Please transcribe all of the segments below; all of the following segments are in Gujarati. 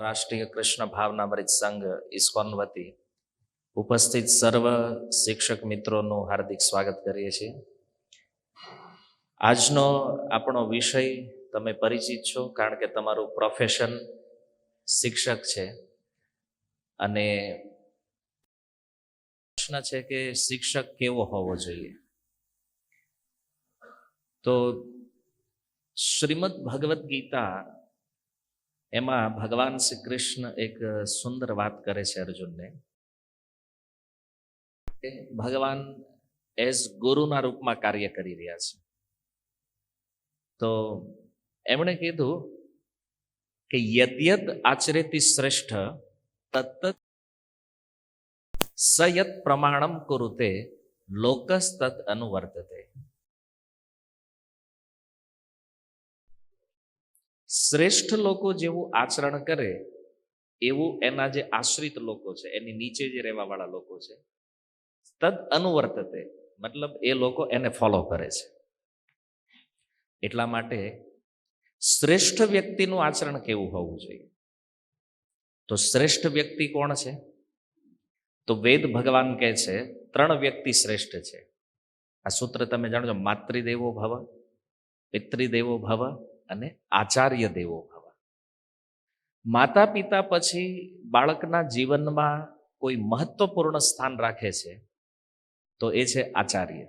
રાષ્ટ્રીય કૃષ્ણ ભાવનામૃત સંઘ ઇસ્કોન વતી ઉપસ્થિત સર્વ શિક્ષક મિત્રોનું હાર્દિક સ્વાગત કરીએ છીએ. આજનો આપણો વિષય તમે પરિચિત છો, કારણ કે તમારું પ્રોફેશન શિક્ષક છે અને પ્રશ્ન છે કે શિક્ષક કેવો હોવો જોઈએ. તો શ્રીમદ ભગવદ્ ગીતા એમાં ભગવાન શ્રી કૃષ્ણ એક સુંદર વાત કરે છે અર્જુનને. ભગવાન એઝ ગુરુના રૂપમાં કાર્ય કરી રહ્યા છે. તો એમણે કીધું કે યદ્યદ આચરેતિ શ્રેષ્ઠ તત્ત સયત પ્રમાણમ કુરુતે લોકસ તત અનુવર્તતે. શ્રેષ્ઠ લોકો જેવું આચરણ કરે એવું એના જે આશ્રિત લોકો છે, એની નીચે જે રહેવા વાળા લોકો છે, તદ અનુવર્તતે, મતલબ એ લોકો એને ફોલો કરે છે. એટલા માટે શ્રેષ્ઠ વ્યક્તિનું આચરણ કેવું હોવું જોઈએ? તો શ્રેષ્ઠ વ્યક્તિ કોણ છે? તો વેદ ભગવાન કહે છે 3 વ્યક્તિ શ્રેષ્ઠ છે. આ સૂત્ર તમે જાણો છો, માતૃદેવો ભવ, પિતૃદેવો ભવ અને આચાર્ય દેવો ભવ. માતા પિતા પછી બાળકના જીવનમાં કોઈ મહત્વપૂર્ણ સ્થાન રાખે છે તો એ છે આચાર્ય.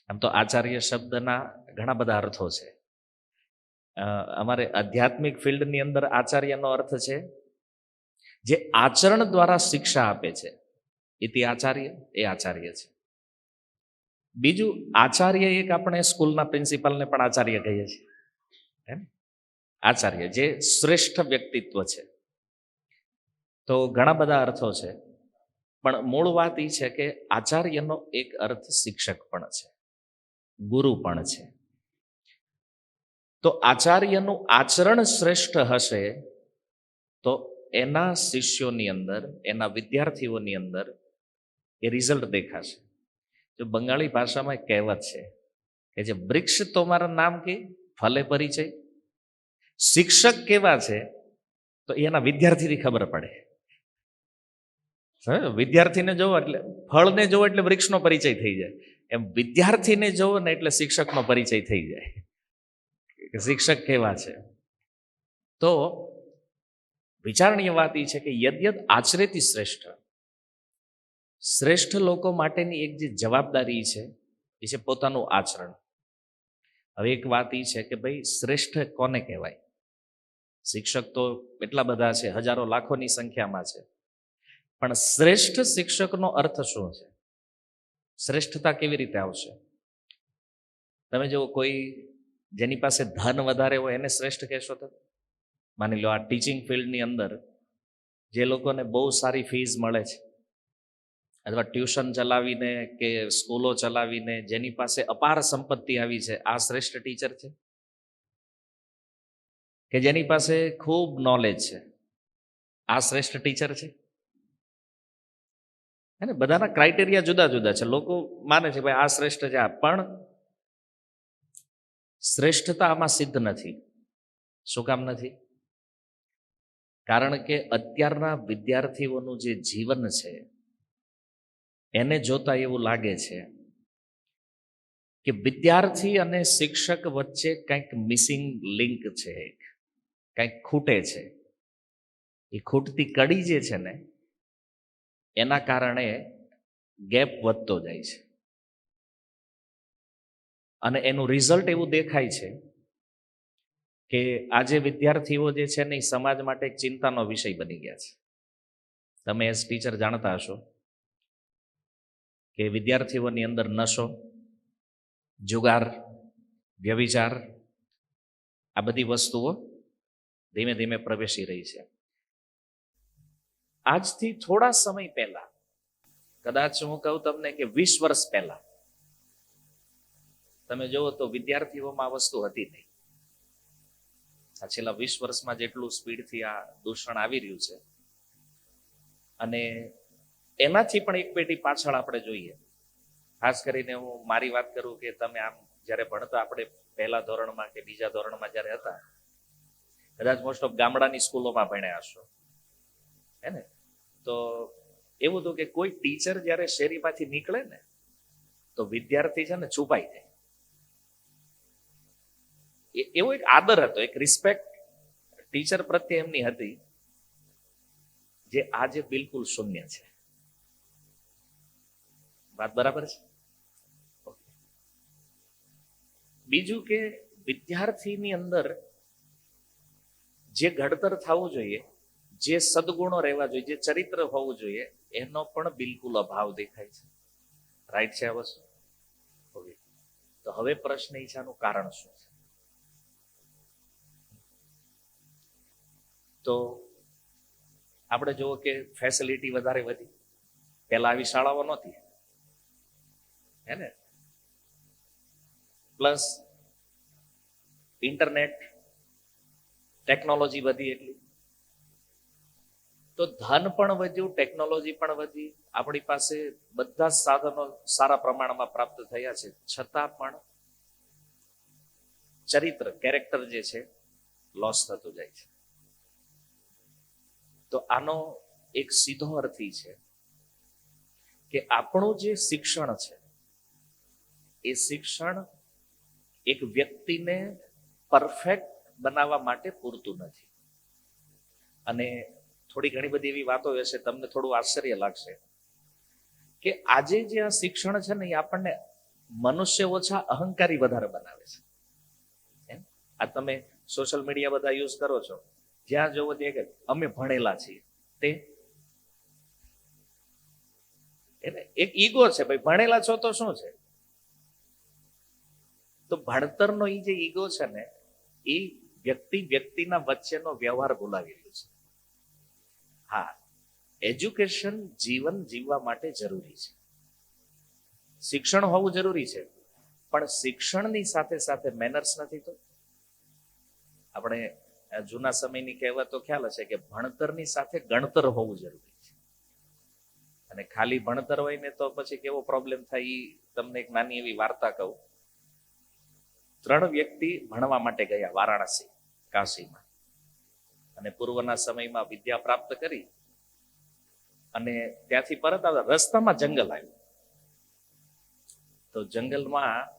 આમ તો આચાર્ય શબ્દના ઘણા બધા અર્થો છે. અમારે આધ્યાત્મિક ફિલ્ડની અંદર આચાર્યનો અર્થ છે જે આચરણ દ્વારા શિક્ષા આપે છે. ઇતિ આચાર્ય, એ આચાર્ય છે. બીજું આચાર્ય, એક આપણે સ્કૂલના પ્રિન્સિપાલને પણ આચાર્ય કહીએ છીએ. આચાર્ય જે શ્રેષ્ઠ વ્યક્તિત્વ છે. તો ઘણા બધા અર્થો છે, પણ મૂળ વાત એ છે કે આચાર્યનો એક અર્થ શિક્ષક પણ છે, ગુરુ પણ છે. તો આચાર્યનું આચરણ શ્રેષ્ઠ હશે તો એના શિષ્યોની અંદર, એના વિદ્યાર્થીઓની અંદર એ રિઝલ્ટ દેખાશે. જો બંગાળી ભાષામાં એક કહેવત છે કે જે વૃક્ષ તમારા નામ કે ફલે પરિચય. શિક્ષક કેવા છે તો એના વિદ્યાર્થીથી ખબર પડે. વિદ્યાર્થીને જોવો એટલે, ફળને જોવો એટલે વૃક્ષનો પરિચય થઈ જાય, એમ વિદ્યાર્થીને જોવો ને એટલે શિક્ષકનો પરિચય થઈ જાય કે શિક્ષક કેવા છે. તો વિચારણીય વાત એ છે કે યદ્યદ આચરેતી શ્રેષ્ઠ, શ્રેષ્ઠ લોકો માટેની એક જે જવાબદારી છે એ છે પોતાનું આચરણ. હવે એક વાત એ છે કે ભાઈ શ્રેષ્ઠ કોને કહેવાય? શિક્ષક તો એટલા બધા છે, હજારો લાખોની સંખ્યામાં છે, પણ શ્રેષ્ઠ શિક્ષકનો અર્થ શું છે? શ્રેષ્ઠતા કેવી રીતે આવશે? તમે જો કોઈ જેની પાસે ધન વધારે હોય એને શ્રેષ્ઠ કહેશો? તો માની લો આ ટીચિંગ ફિલ્ડની અંદર જે લોકોને બહુ સારી ફીઝ મળે છે, અથવા ટ્યુશન ચલાવીને કે સ્કૂલો ચલાવીને જેની પાસે અપાર સંપત્તિ આવી છે, આ શ્રેષ્ઠ ટીચર છે? કે જેની પાસે ખૂબ નોલેજ છે, આ શ્રેષ્ઠ ટીચર છે? અને બધાના ક્રાઇટેરિયા જુદા જુદા છે. લોકો માને છે ભાઈ આ શ્રેષ્ઠ છે, આ પણ શ્રેષ્ઠતા આમાં સિદ્ધ નથી. શું કામ નથી? કારણ કે અત્યારના વિદ્યાર્થીઓનું જે જીવન છે એને જોતા એવું લાગે છે કે વિદ્યાર્થી અને શિક્ષક વચ્ચે કંઈક મિસિંગ લિંક છે, કંઈક ખૂટે છે. એ ખૂટતી કડી જે છે ને એના કારણે ગેપ વધતો જાય છે, અને એનું રિઝલ્ટ એવું દેખાય છે કે આજે વિદ્યાર્થીઓ જે છે ને એ સમાજ માટે એક ચિંતાનો વિષય બની ગયા છે. તમે એઝ ટીચર જાણતા હશો કે વિદ્યાર્થીઓની અંદર નશો, જુગાર, વ્યભિચાર, આ બધી વસ્તુઓ ધીમે ધીમે પ્રવેશી રહી છે. આજથી થોડા સમય પહેલા, કદાચ હું કહું તમને કે 20 વર્ષ પહેલા તમે જુઓ તો વિદ્યાર્થીઓમાં આ વસ્તુ હતી નહીં. આ છેલ્લા 20 વર્ષમાં જેટલું સ્પીડથી આ દૂષણ આવી રહ્યું છે, અને એનાથી પણ એક પેઢી પાછળ આપણે જોઈએ. ખાસ કરીને હું મારી વાત કરું કે તમે આમ જ્યારે ભણતા, આપણે પહેલા ધોરણમાં કે બીજા ધોરણમાં જ્યારે હતા, કદાચ મોસ્ટ ઓફ ગામડાની સ્કૂલોમાં ભણ્યા હશો, હે ને? તો એવું હતું કે કોઈ ટીચર જ્યારે શેરીમાંથી નીકળે ને તો વિદ્યાર્થી છે ને છુપાઈ જાય. એવો એક આદર હતો, એક રિસ્પેક્ટ ટીચર પ્રત્યે એમની હતી, જે આજે બિલકુલ શૂન્ય છે. વાત બરાબર છે? બીજું કે વિદ્યાર્થીની અંદર જે ઘડતર થવું જોઈએ, જે સદગુણો રહેવા જોઈએ, જે ચરિત્ર હોવું જોઈએ, એનો પણ બિલકુલ અભાવ દેખાય છે. રાઈટ છે આ વસ્તુ? તો હવે પ્રશ્ન એ છે, આનું કારણ શું છે? તો આપણે જુઓ કે ફેસિલિટી વધારે વધી. પહેલા આવી શાળાઓ નહોતી, હે ને? પ્લસ ઇન્ટરનેટ, ટેકનોલોજી વધી એટલી, તો ધન પણ વધ્યું, ટેકનોલોજી પણ વધી, આપણી પાસે બધા જ સાધનો સારા પ્રમાણમાં પ્રાપ્ત થયા છે, છતાં પણ ચરિત્ર, કેરેક્ટર જે છે લોસ થતું જાય છે. તો આનો એક સીધો અર્થ છે કે આપણું જે શિક્ષણ છે એ શિક્ષણ એક વ્યક્તિને પરફેક્ટ બનાવવા માટે પૂરતું નથી. અને થોડી ઘણી બધી એવી વાતો હશે, તમને થોડું આશ્ચર્ય લાગશે કે આજે જે આ શિક્ષણ છે ને એ આપણને મનુષ્ય ઓછા અહંકારી વધારે બનાવે છે. આ તમે સોશિયલ મીડિયા બધા યુઝ કરો છો, જ્યાં જોવો ત્યાં કે અમે ભણેલા છીએ, તે એટલે એક ઈગો છે, ભાઈ ભણેલા છો તો શું છે? તો ભણતરનો એ જે ઈગો છે ને, એ વ્યક્તિના વચ્ચેનો વ્યવહાર ભૂલાવી રહ્યું છે. હા, એજ્યુકેશન જીવન જીવવા માટે જરૂરી છે, શિક્ષણ હોવું જરૂરી છે, પણ શિક્ષણની સાથે સાથે મેનર્સ નથી. તો આપણે જૂના સમયની કહેવતો ખ્યાલ હશે કે ભણતરની સાથે ગણતર હોવું જરૂરી છે. અને ખાલી ભણતર હોય ને તો પછી કેવો પ્રોબ્લેમ થાય, તમને એક નાની એવી વાર્તા કહું. 3 વ્યક્તિ ભણવા માટે ગયા વારાણસી, કાશીમાં, અને પૂર્વના સમયમાં વિદ્યા પ્રાપ્ત કરી અને ત્યાંથી પરત આવતા રસ્તામાં જંગલ આવ્યું. તો જંગલમાં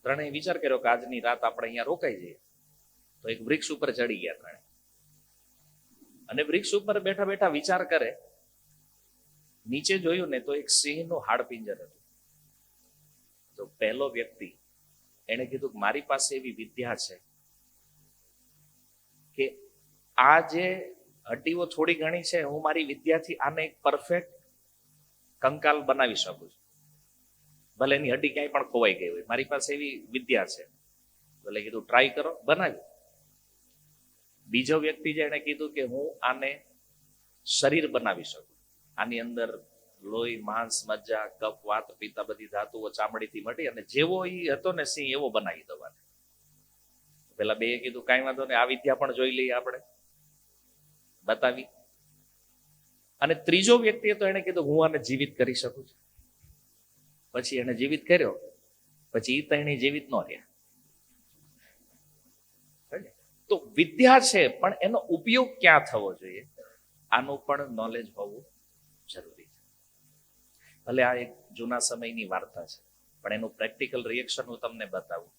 ત્રણેય વિચાર કર્યો કે આજની રાત આપણે અહીંયા રોકાઈ જઈએ. તો એક વૃક્ષ ઉપર ચડી ગયા ત્રણે, અને વૃક્ષ ઉપર બેઠા બેઠા વિચાર કરે. નીચે જોયું ને તો એક સિંહનું હાડપિંજર હતું. તો પહેલો વ્યક્તિ એને કીધું કે મારી પાસે એવી વિદ્યા છે કે આ જે હડ્ડીઓ થોડી ઘણી છે, હું મારી વિદ્યાથી આને એક પરફેક્ટ કંકાલ બનાવી શકું છું. ભલે એની હડ્ડી ક્યાંય પણ ખોવાઈ ગઈ હોય, મારી પાસે એવી વિદ્યા છે. ભલે કીધું ટ્રાય કરો, બનાવ્યું. બીજો વ્યક્તિ જે એને કીધું કે હું આને શરીર બનાવી શકું, આની અંદર લોહી, માંસ, મજ્જા, કફ, વાત, પિત્ત બધી ધાતુઓ ચામડીથી મટી અને જેવો એ હતો ને સિંહ એવો બનાવી દો. પેલા બે કીધું કાંઈ વાંધો નહીં, આ વિદ્યા પણ જોઈ લઈએ આપણે, બતાવી. અને ત્રીજો વ્યક્તિ હતો, એને કીધું હું આને જીવિત કરી શકું છું. પછી એને જીવિત કર્યો, પછી એ ત્રણેય જીવિત ન રહ્યા. તો વિદ્યા છે, પણ એનો ઉપયોગ ક્યાં થવો જોઈએ, આનું પણ નોલેજ હોવું જરૂરી છે. ભલે આ એક જૂના સમયની વાર્તા છે, પણ એનું પ્રેક્ટિકલ રિએક્શન હું તમને બતાવું.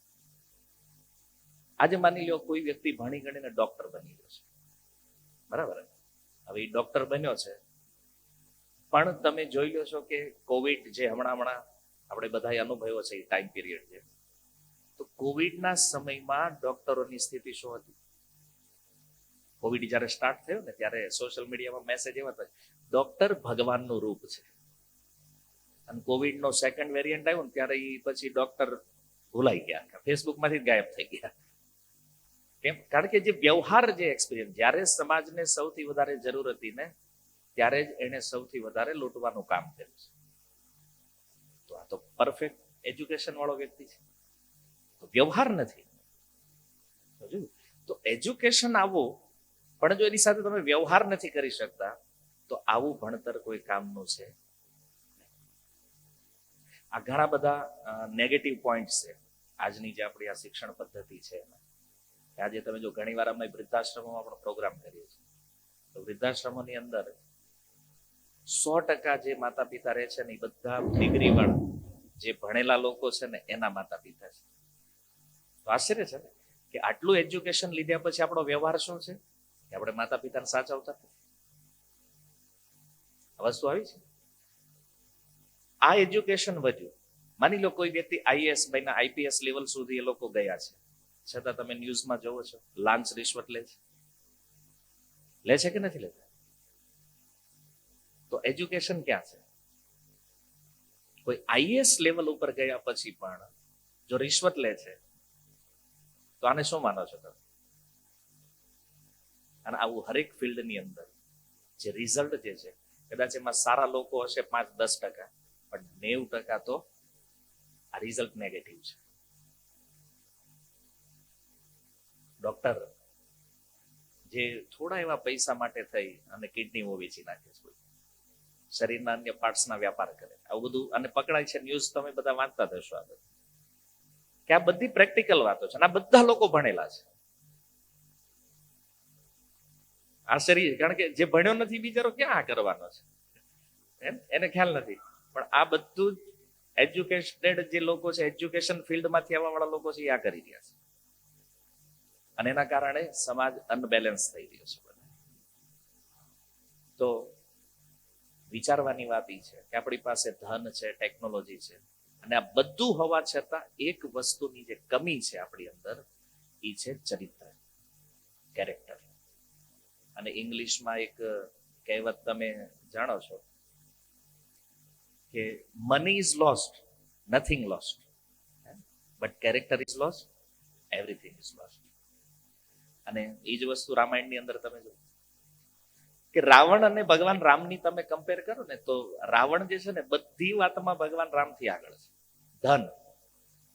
આજે માની લો કોઈ વ્યક્તિ ભણી ગણીને ડોક્ટર બની ગયો છે, બરાબર? હવે એ ડોક્ટર બન્યો છે, પણ તમે જોઈ લો છો કે કોવિડ જે હમણાં આપણે બધા અનુભવ્યો છે, એ ટાઈમ પીરિયડ છે. તો કોવિડના સમયમાં ડોક્ટરોની સ્થિતિ શું હતી? કોવિડ જ્યારે સ્ટાર્ટ થયો ને ત્યારે સોશિયલ મીડિયામાં મેસેજ એવા હતા, ડોક્ટર ભગવાનનું રૂપ છે. અને કોવિડનો સેકન્ડ વેરિયન્ટ આવ્યો ને ત્યારે એ પછી ડોક્ટર ભૂલાઈ ગયા, ફેસબુકમાંથી ગાયબ થઈ ગયા. કેમ? કારણ કે જે વ્યવહાર, જે એક્સપિરિયન્સ, જ્યારે સમાજને સૌથી વધારે જરૂર હતી ને ત્યારે જ એને સૌથી વધારે લૂંટવાનું કામ કર્યું છે. તો આ તો પરફેક્ટ એજ્યુકેશન વાળો વ્યક્તિ છે, તો વ્યવહાર નથી. તો એજ્યુકેશન આવું, પણ જો એની સાથે તમે વ્યવહાર નથી કરી શકતા તો આવું ભણતર કોઈ કામનું છે. આ ઘણા બધા નેગેટિવ પોઈન્ટ્સ છે આજની જે આપણી આ શિક્ષણ પદ્ધતિ છે. આજે તમે જો ઘણી વાર અમે વૃદ્ધાશ્રમોમાં પણ પ્રોગ્રામ કરીએ છીએ, તો વૃદ્ધાશ્રમોની અંદર 100% જે માતા પિતા રહે છે ને એ બધા ડિગ્રી વાળા જે ભણેલા લોકો છે ને એના માતા પિતા છે. તો આશ્ચર્ય છે ને કે આટલું એજ્યુકેશન લીધા પછી આપણો વ્યવહાર શું છે કે આપણે માતા પિતાને સાચવતા. આ વસ્તુ આવી છે. આ એજ્યુકેશન વધ્યું. માની લો કોઈ વ્યક્તિ આઈએએસ બન્યા, આઈપીએસ લેવલ સુધી એ લોકો ગયા છે, છતાં તમે ન્યૂઝમાં જોવો છો લાંચ રિશ્વત લે છે કે નથી લેતા? તો એજ્યુકેશન ક્યાં છે? કોઈ આઈએએસ લેવલ ઉપર ગયા પછી પણ જો રિશ્વત લે છે તો આને શું માનો છો તમે? અને આવું હરેક ફિલ્ડની અંદર જે રિઝલ્ટ જે છે, કદાચ એમાં સારા લોકો હશે 5-10%, પણ 90% તો આ રિઝલ્ટ નેગેટિવ છે. ડોક્ટર જે થોડા એવા પૈસા માટે થઈ અને કિડનીઓ વેચી નાખે છે, શરીરના અન્ય પાર્ટ્સના વ્યાપાર કરે, આવું બધું અને પકડાય છે. ન્યૂઝ તમે બધા વાંચતા થશો આ બધું, કે આ બધી પ્રેક્ટિકલ વાતો છે અને આ બધા લોકો ભણેલા છે. આશ્ચર્ય, કારણ કે જે ભણ્યો નથી બિચારો ક્યાં આ કરવાનો છે, એને ખ્યાલ નથી. પણ આ બધું એજ્યુકેટેડ જે લોકો છે, એજ્યુકેશન ફિલ્ડમાંથી આવવા વાળા લોકો છે, એ આ કરી રહ્યા છે. અને એના કારણે સમાજ અનબેલેન્સ થઈ રહ્યો છે. તો વિચારવાની વાત એ છે કે આપણી પાસે ધન છે, ટેકનોલોજી છે, અને આ બધું હોવા છતાં એક વસ્તુની જે કમી છે આપણી અંદર, એ છે ચરિત્ર, કેરેક્ટર. અને ઇંગ્લિશમાં એક કહેવત તમે જાણો છો કે money is lost, nothing lost, but character is lost, everything is lost. અને એ જ વસ્તુ રામાયણની અંદર તમે જો કે રાવણ અને ભગવાન રામની તમે કમ્પેર કરો ને, તો રાવણ જે છે ને બધી વાતમાં ભગવાન રામથી આગળ છે. ધન,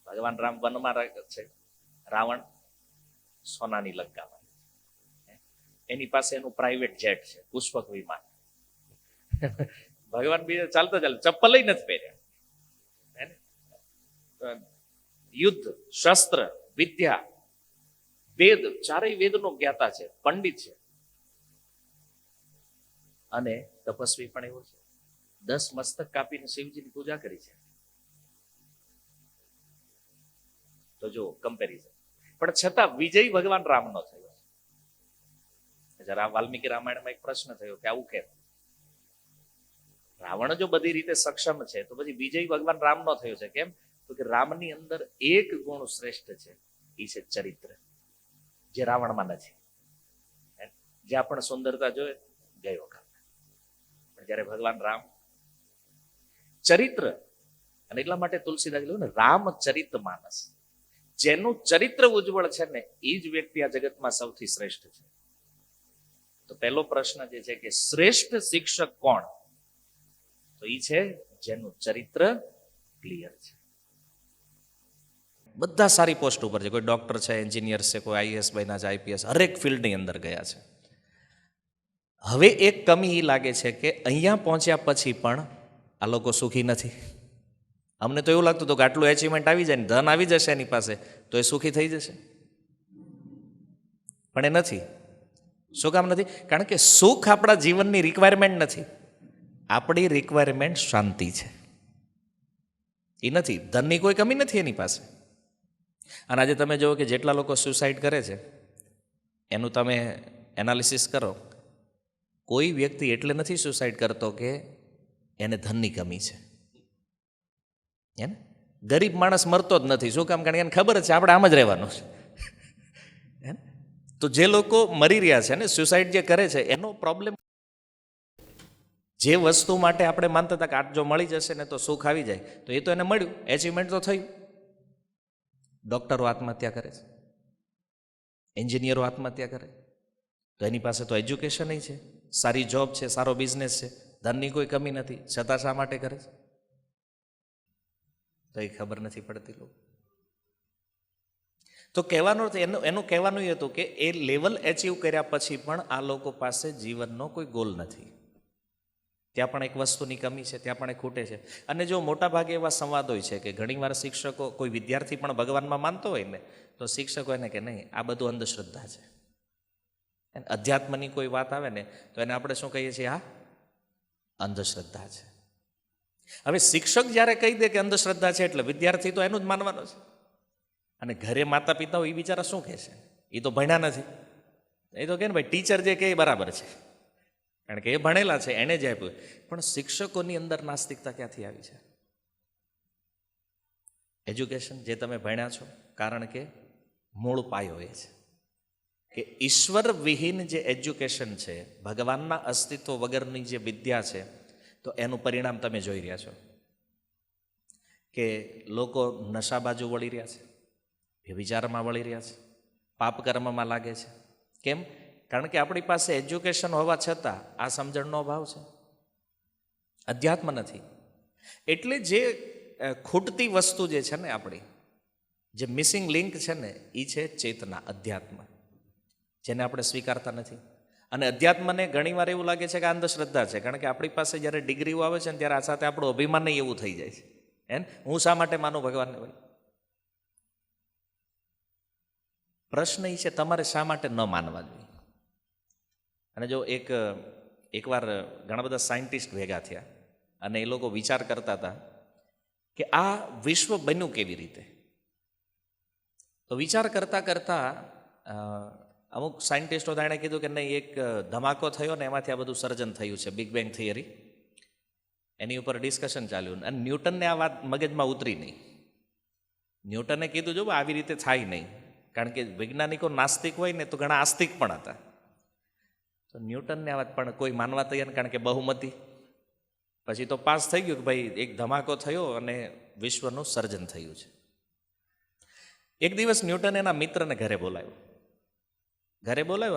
ભગવાન રામ વનમાં છે, રાવણ સોનાની લંકામાં. એની પાસે એનું પ્રાઇવેટ જેટ છે, પુષ્પક વિમાન. ભગવાન બીજા ચાલતા ચપ્પલ નથી પહેર્યા. યુદ્ધ, શસ્ત્ર, વિદ્યા, વેદ, ચારેય વેદનો જ્ઞાતા છે, પંડિત છે. અને તપસ્વી પણ એવો છે. 10 મસ્તક કાપીને શિવજીની પૂજા કરી છે. તો જો કમ્પેરિઝન. પણ છતાં વિજય ભગવાન રામનો થયો. જરા વાલ્મીકી રામાયણમાં એક પ્રશ્ન થયો કે આવું કેમ? રાવણ જો બધી રીતે સક્ષમ છે તો પછી વિજય ભગવાન રામનો થયો છે કેમ? તો કે રામની અંદર એક ગુણ શ્રેષ્ઠ છે, એ છે ચરિત્ર, જે રાવણમાં નથી. જ્યાં પણ સુંદરતા જોઈએ ગયો કામ, પણ જયારે ભગવાન રામ ચરિત્ર, અને એટલા માટે તુલસીદાસ કહ્યું ને રામચરિત માનસ, જેનું ચરિત્ર ઉજ્જવળ છે ને એ જ વ્યક્તિ આ જગતમાં સૌથી શ્રેષ્ઠ છે. તો પહેલો પ્રશ્ન જે છે કે શ્રેષ્ઠ શિક્ષક કોણ? તો એ છે જેનું ચરિત્ર ક્લિયર છે. બધા સારી પોસ્ટ ઉપર છે, કોઈ ડોક્ટર છે, એન્જિનિયર છે, કોઈ આઈએએસ બન્યા છે, આઈપીએસ, હરેક ફિલ્ડની અંદર ગયા છે. હવે એક કમી એ લાગે છે કે અહીંયા પહોંચ્યા પછી પણ આ લોકો સુખી નથી. અમને તો એવું લાગતું હતું કે આટલું એચિવમેન્ટ આવી જાય ને ધન આવી જશે એની પાસે તો એ સુખી થઈ જશે, પણ એ નથી. શું કામ નથી? કારણ કે સુખ આપણા જીવનની રિક્વાયરમેન્ટ નથી. આપણી રિક્વાયરમેન્ટ શાંતિ છે, એ નથી. ધનની કોઈ કમી નથી એની પાસે. અને આજે તમે જુઓ કે જેટલા લોકો સુસાઇડ કરે છે એનું તમે એનાલિસિસ કરો, કોઈ વ્યક્તિ એટલે નથી સુસાઇડ કરતો કે એને ધનની કમી છે. ગરીબ માણસ મરતો જ નથી. શું કામ? કારણ કે એને ખબર જ છે આપણે આમ જ રહેવાનું છે. તો જે લોકો મરી રહ્યા છે ને, સુસાઇડ જે કરે છે, એનો પ્રોબ્લેમ જે વસ્તુ માટે આપણે માનતા હતા કે આ જો મળી જશે ને તો સુખ આવી જાય, તો એ તો એને મળ્યું, એચિવમેન્ટ તો થયું. ડોક્ટરો આત્મહત્યા કરે છે, એન્જિનિયરો આત્મહત્યા કરે, તો એની પાસે તો એજ્યુકેશન છે, સારી જોબ છે, સારો બિઝનેસ છે, ધનની કોઈ કમી નથી, છતાં શા માટે કરે છે? તો એ ખબર નથી પડતી લોકો. તો કહેવાનું એનું કહેવાનું એ હતું કે એ લેવલ એચીવ કર્યા પછી પણ આ લોકો પાસે જીવનનો કોઈ ગોલ નથી. ત્યાં પણ એક વસ્તુની કમી છે, ત્યાં પણ એ ખૂટે છે. અને જો મોટા ભાગે એવા સંવાદ હોય છે કે ઘણીવાર શિક્ષકો, કોઈ વિદ્યાર્થી પણ ભગવાનમાં માનતો હોય ને તો શિક્ષકો એને કે નહીં, આ બધું અંધશ્રદ્ધા છે. અધ્યાત્મની કોઈ વાત આવે ને તો એને આપણે શું કહીએ છીએ? આ અંધશ્રદ્ધા છે. હવે શિક્ષક જ્યારે કહી દે કે અંધશ્રદ્ધા છે એટલે વિદ્યાર્થી તો એનું જ માનવાનો છે. અને ઘરે માતા પિતાઓ એ બિચારા શું કહે છે? એ તો ભણ્યા નથી. એ તો કે ને ભાઈ ટીચર જે કહે એ બરાબર છે, કારણ કે એ ભણેલા છે, એને જ આપ્યું. પણ શિક્ષકોની અંદર નાસ્તિકતા ક્યાંથી આવી છે? એજ્યુકેશન જે તમે ભણ્યા છો, કારણ કે મૂળ પાયો એ છે કે ઈશ્વર વિહીન જે એજ્યુકેશન છે, ભગવાનના અસ્તિત્વ વગરની જે વિદ્યા છે, તો એનું પરિણામ તમે જોઈ રહ્યા છો કે લોકો નશા બાજુ વળી રહ્યા છે, વ્યભિચારમાં વળી રહ્યા છે, પાપ કર્મમાં લાગે છે. કેમ? કારણ કે આપણી પાસે એજ્યુકેશન હોવા છતાં આ સમજણનો અભાવ છે, અધ્યાત્મ નથી. એટલે જે ખૂટતી વસ્તુ જે છે ને, આપણી જે મિસિંગ લિંક છે ને, એ છે ચેતના, અધ્યાત્મ, જેને આપણે સ્વીકારતા નથી. અને અધ્યાત્મને ઘણીવાર એવું લાગે છે કે અંધશ્રદ્ધા છે, કારણ કે આપણી પાસે જ્યારે ડિગ્રીઓ આવે છે ને ત્યારે આ સાથે આપણું અભિમાન એવું થઈ જાય છે. હું શા માટે માનું ભગવાનને? ભાઈ પ્રશ્ન એ છે તમારે શા માટે ન માનવા જોઈએ. અને જો એકવાર ઘણા બધા સાયન્ટિસ્ટ ભેગા થયા અને એ લોકો વિચાર કરતા હતા કે આ વિશ્વ બન્યું કેવી રીતે. તો વિચાર કરતા કરતા અમુક સાયન્ટિસ્ટો એણે કીધું કે નહીં, એક ધમાકો થયો ને એમાંથી આ બધું સર્જન થયું છે, બિગ બેંગ થિયરી. એની ઉપર ડિસ્કશન ચાલ્યું અને ન્યૂટનને આ વાત મગજમાં ઉતરી નહીં. ન્યૂટને કીધું જો આવી રીતે થાય નહીં, કારણ કે વૈજ્ઞાનિકો નાસ્તિક હોય ને તો ઘણા આસ્તિક પણ હતા. તો ન્યૂટનને આ વાત પણ કોઈ માનવા તૈયાર, કારણ કે બહુમતી. પછી તો પાસ થઈ ગયું કે ભાઈ એક ધમાકો થયો અને વિશ્વનું સર્જન થયું છે. એક દિવસ ન્યૂટન એના મિત્રને ઘરે બોલાવ્યો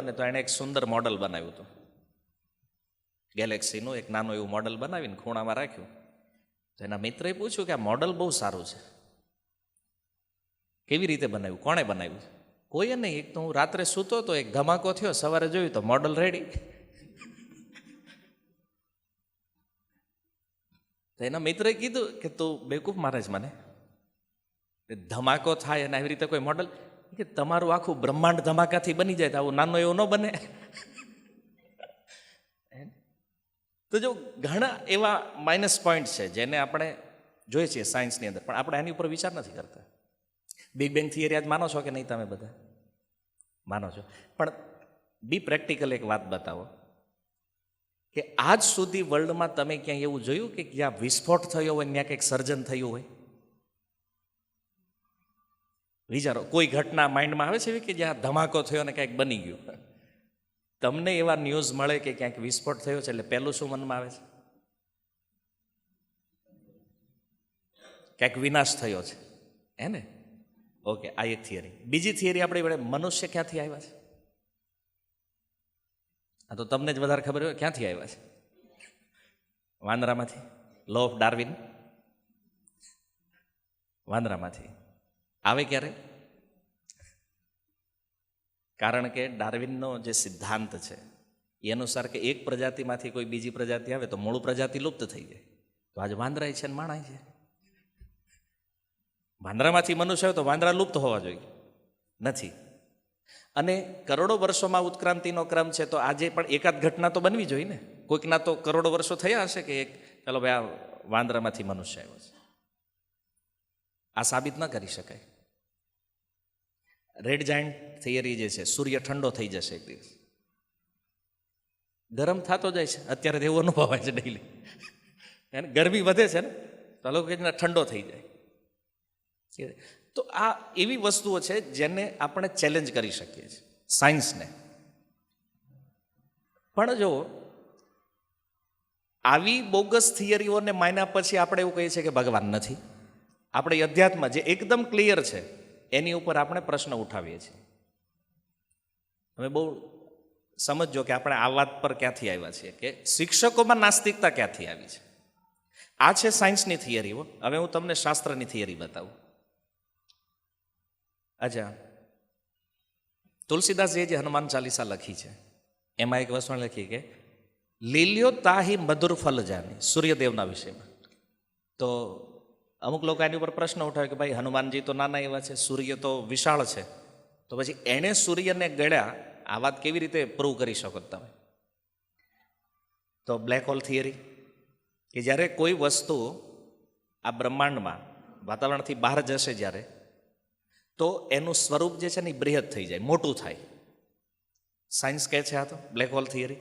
ને તો એણે એક સુંદર મોડલ બનાવ્યું હતું, ગેલેક્સીનું એક નાનું એવું મોડલ બનાવીને ખૂણામાં રાખ્યું. તો એના મિત્રએ પૂછ્યું કે આ મોડલ બહુ સારું છે, કેવી રીતે બનાવ્યું, કોણે બનાવ્યું? કોઈએ નહીં, એક તો હું રાત્રે સૂતો તો એક ધમાકો થયો, સવારે જોયું તો મોડલ રેડી. તો એના મિત્રએ કીધું કે તું બેવકૂફ મારે છે મને, ધમાકો થાય અને આવી રીતે કોઈ મોડલ, કે તમારું આખું બ્રહ્માંડ ધમાકાથી બની જાય તો આવું નાનું એવું ન બને. તો જો ઘણા એવા માઇનસ પોઈન્ટ છે જેને આપણે જોઈએ છીએ સાયન્સની અંદર, પણ આપણે એની ઉપર વિચાર નથી કરતા. બિગ બેંગ થિયરી આજ માનો છો કે નહીં? તમે બધા માનો છો, પણ બી પ્રેક્ટિકલ એક વાત બતાવો કે આજ સુધી વર્લ્ડમાં તમે ક્યાંય એવું જોયું કે જ્યાં વિસ્ફોટ થયો હોય ત્યાં કંઈક સર્જન થયું હોય? વિચારો, કોઈ ઘટના માઇન્ડમાં આવે છે કે જ્યાં ધમાકો થયો અને કંઈક બની ગયું? તમને એવા ન્યૂઝ મળે કે ક્યાંક વિસ્ફોટ થયો છે એટલે પહેલું શું મનમાં આવે છે? ક્યાંક વિનાશ થયો છે, હે ને? ઓકે, આ એક થિયરી. બીજી થિયરી આપણી વડે મનુષ્ય ક્યાંથી આવ્યા છે? આ તો તમને જ વધારે ખબર હોય, ક્યાંથી આવ્યા છે? વાંદરામાંથી. લો ઓફ ડાર્વિન વાંદરામાંથી આવે ક્યારે? કારણ કે ડાર્વિનનો જે સિદ્ધાંત છે એ અનુસાર કે એક પ્રજાતિમાંથી કોઈ બીજી પ્રજાતિ આવે તો મૂળ પ્રજાતિ લુપ્ત થઈ જાય. તો આજે વાંદરા છે ને માણા છે. વાંદરામાંથી મનુષ્ય આવે તો વાંદરા લુપ્ત હોવા જોઈએ, નથી. અને કરોડો વર્ષોમાં ઉત્ક્રાંતિનો ક્રમ છે, તો આજે પણ એકાદ ઘટના તો બનવી જોઈએ ને. કોઈકના તો કરોડો વર્ષો થયા હશે કે એક ચાલો ભાઈ આ વાંદરામાંથી મનુષ્ય આવ્યો છે. આ સાબિત ન કરી શકાય. રેડ જાયન્ટ થિયરી જે છે, સૂર્ય ઠંડો થઈ જશે એક દિવસ, ગરમ થતો જાય છે. અત્યારે એવું અનુભવાય છે ડેઈલી, એને ગરમી વધે છે ને તો લોકો કે ઠંડો થઈ જાય. તો આ એવી વસ્તુઓ છે જેને આપણે ચેલેન્જ કરી શકીએ છીએ સાયન્સને. પણ જો આવી બોગસ થિયરીઓને માન્યા પછી આપણે એવું કહીએ છીએ કે ભગવાન નથી. આપણે અધ્યાત્મ જે એકદમ ક્લિયર છે એની ઉપર આપણે પ્રશ્ન ઉઠાવીએ છીએ. તમે બહુ સમજો કે આપણે આ વાત પર ક્યાંથી આવ્યા છીએ, કે શિક્ષકોમાં નાસ્તિકતા ક્યાંથી આવી છે. આ છે સાયન્સની થિયરીઓ. હવે હું તમને શાસ્ત્રની થિયરી બતાવું. અચ્છા, તુલસીદાસજીએ જે હનુમાન ચાલીસા લખી છે એમાં એક વસ્તુ લખી કે લીલ્યો તાહી મધુર ફલ જાની, સૂર્યદેવના વિષયમાં. તો અમુક લોકો એની ઉપર પ્રશ્ન ઉઠાવે કે ભાઈ હનુમાનજી તો નાના એવા છે, સૂર્ય તો વિશાળ છે, તો પછી એણે સૂર્યને ગળ્યા, આ વાત કેવી રીતે પ્રૂવ કરી શકો તમે? તો બ્લેક હોલ થિયરી, કે જ્યારે કોઈ વસ્તુ આ બ્રહ્માંડમાં વાતાવરણથી બહાર જશે જ્યારે, તો એનું સ્વરૂપ જે છે ને એ બૃહદ થઈ જાય, મોટું થાય. સાયન્સ કહે છે આ તો બ્લેક હોલ થિયરી.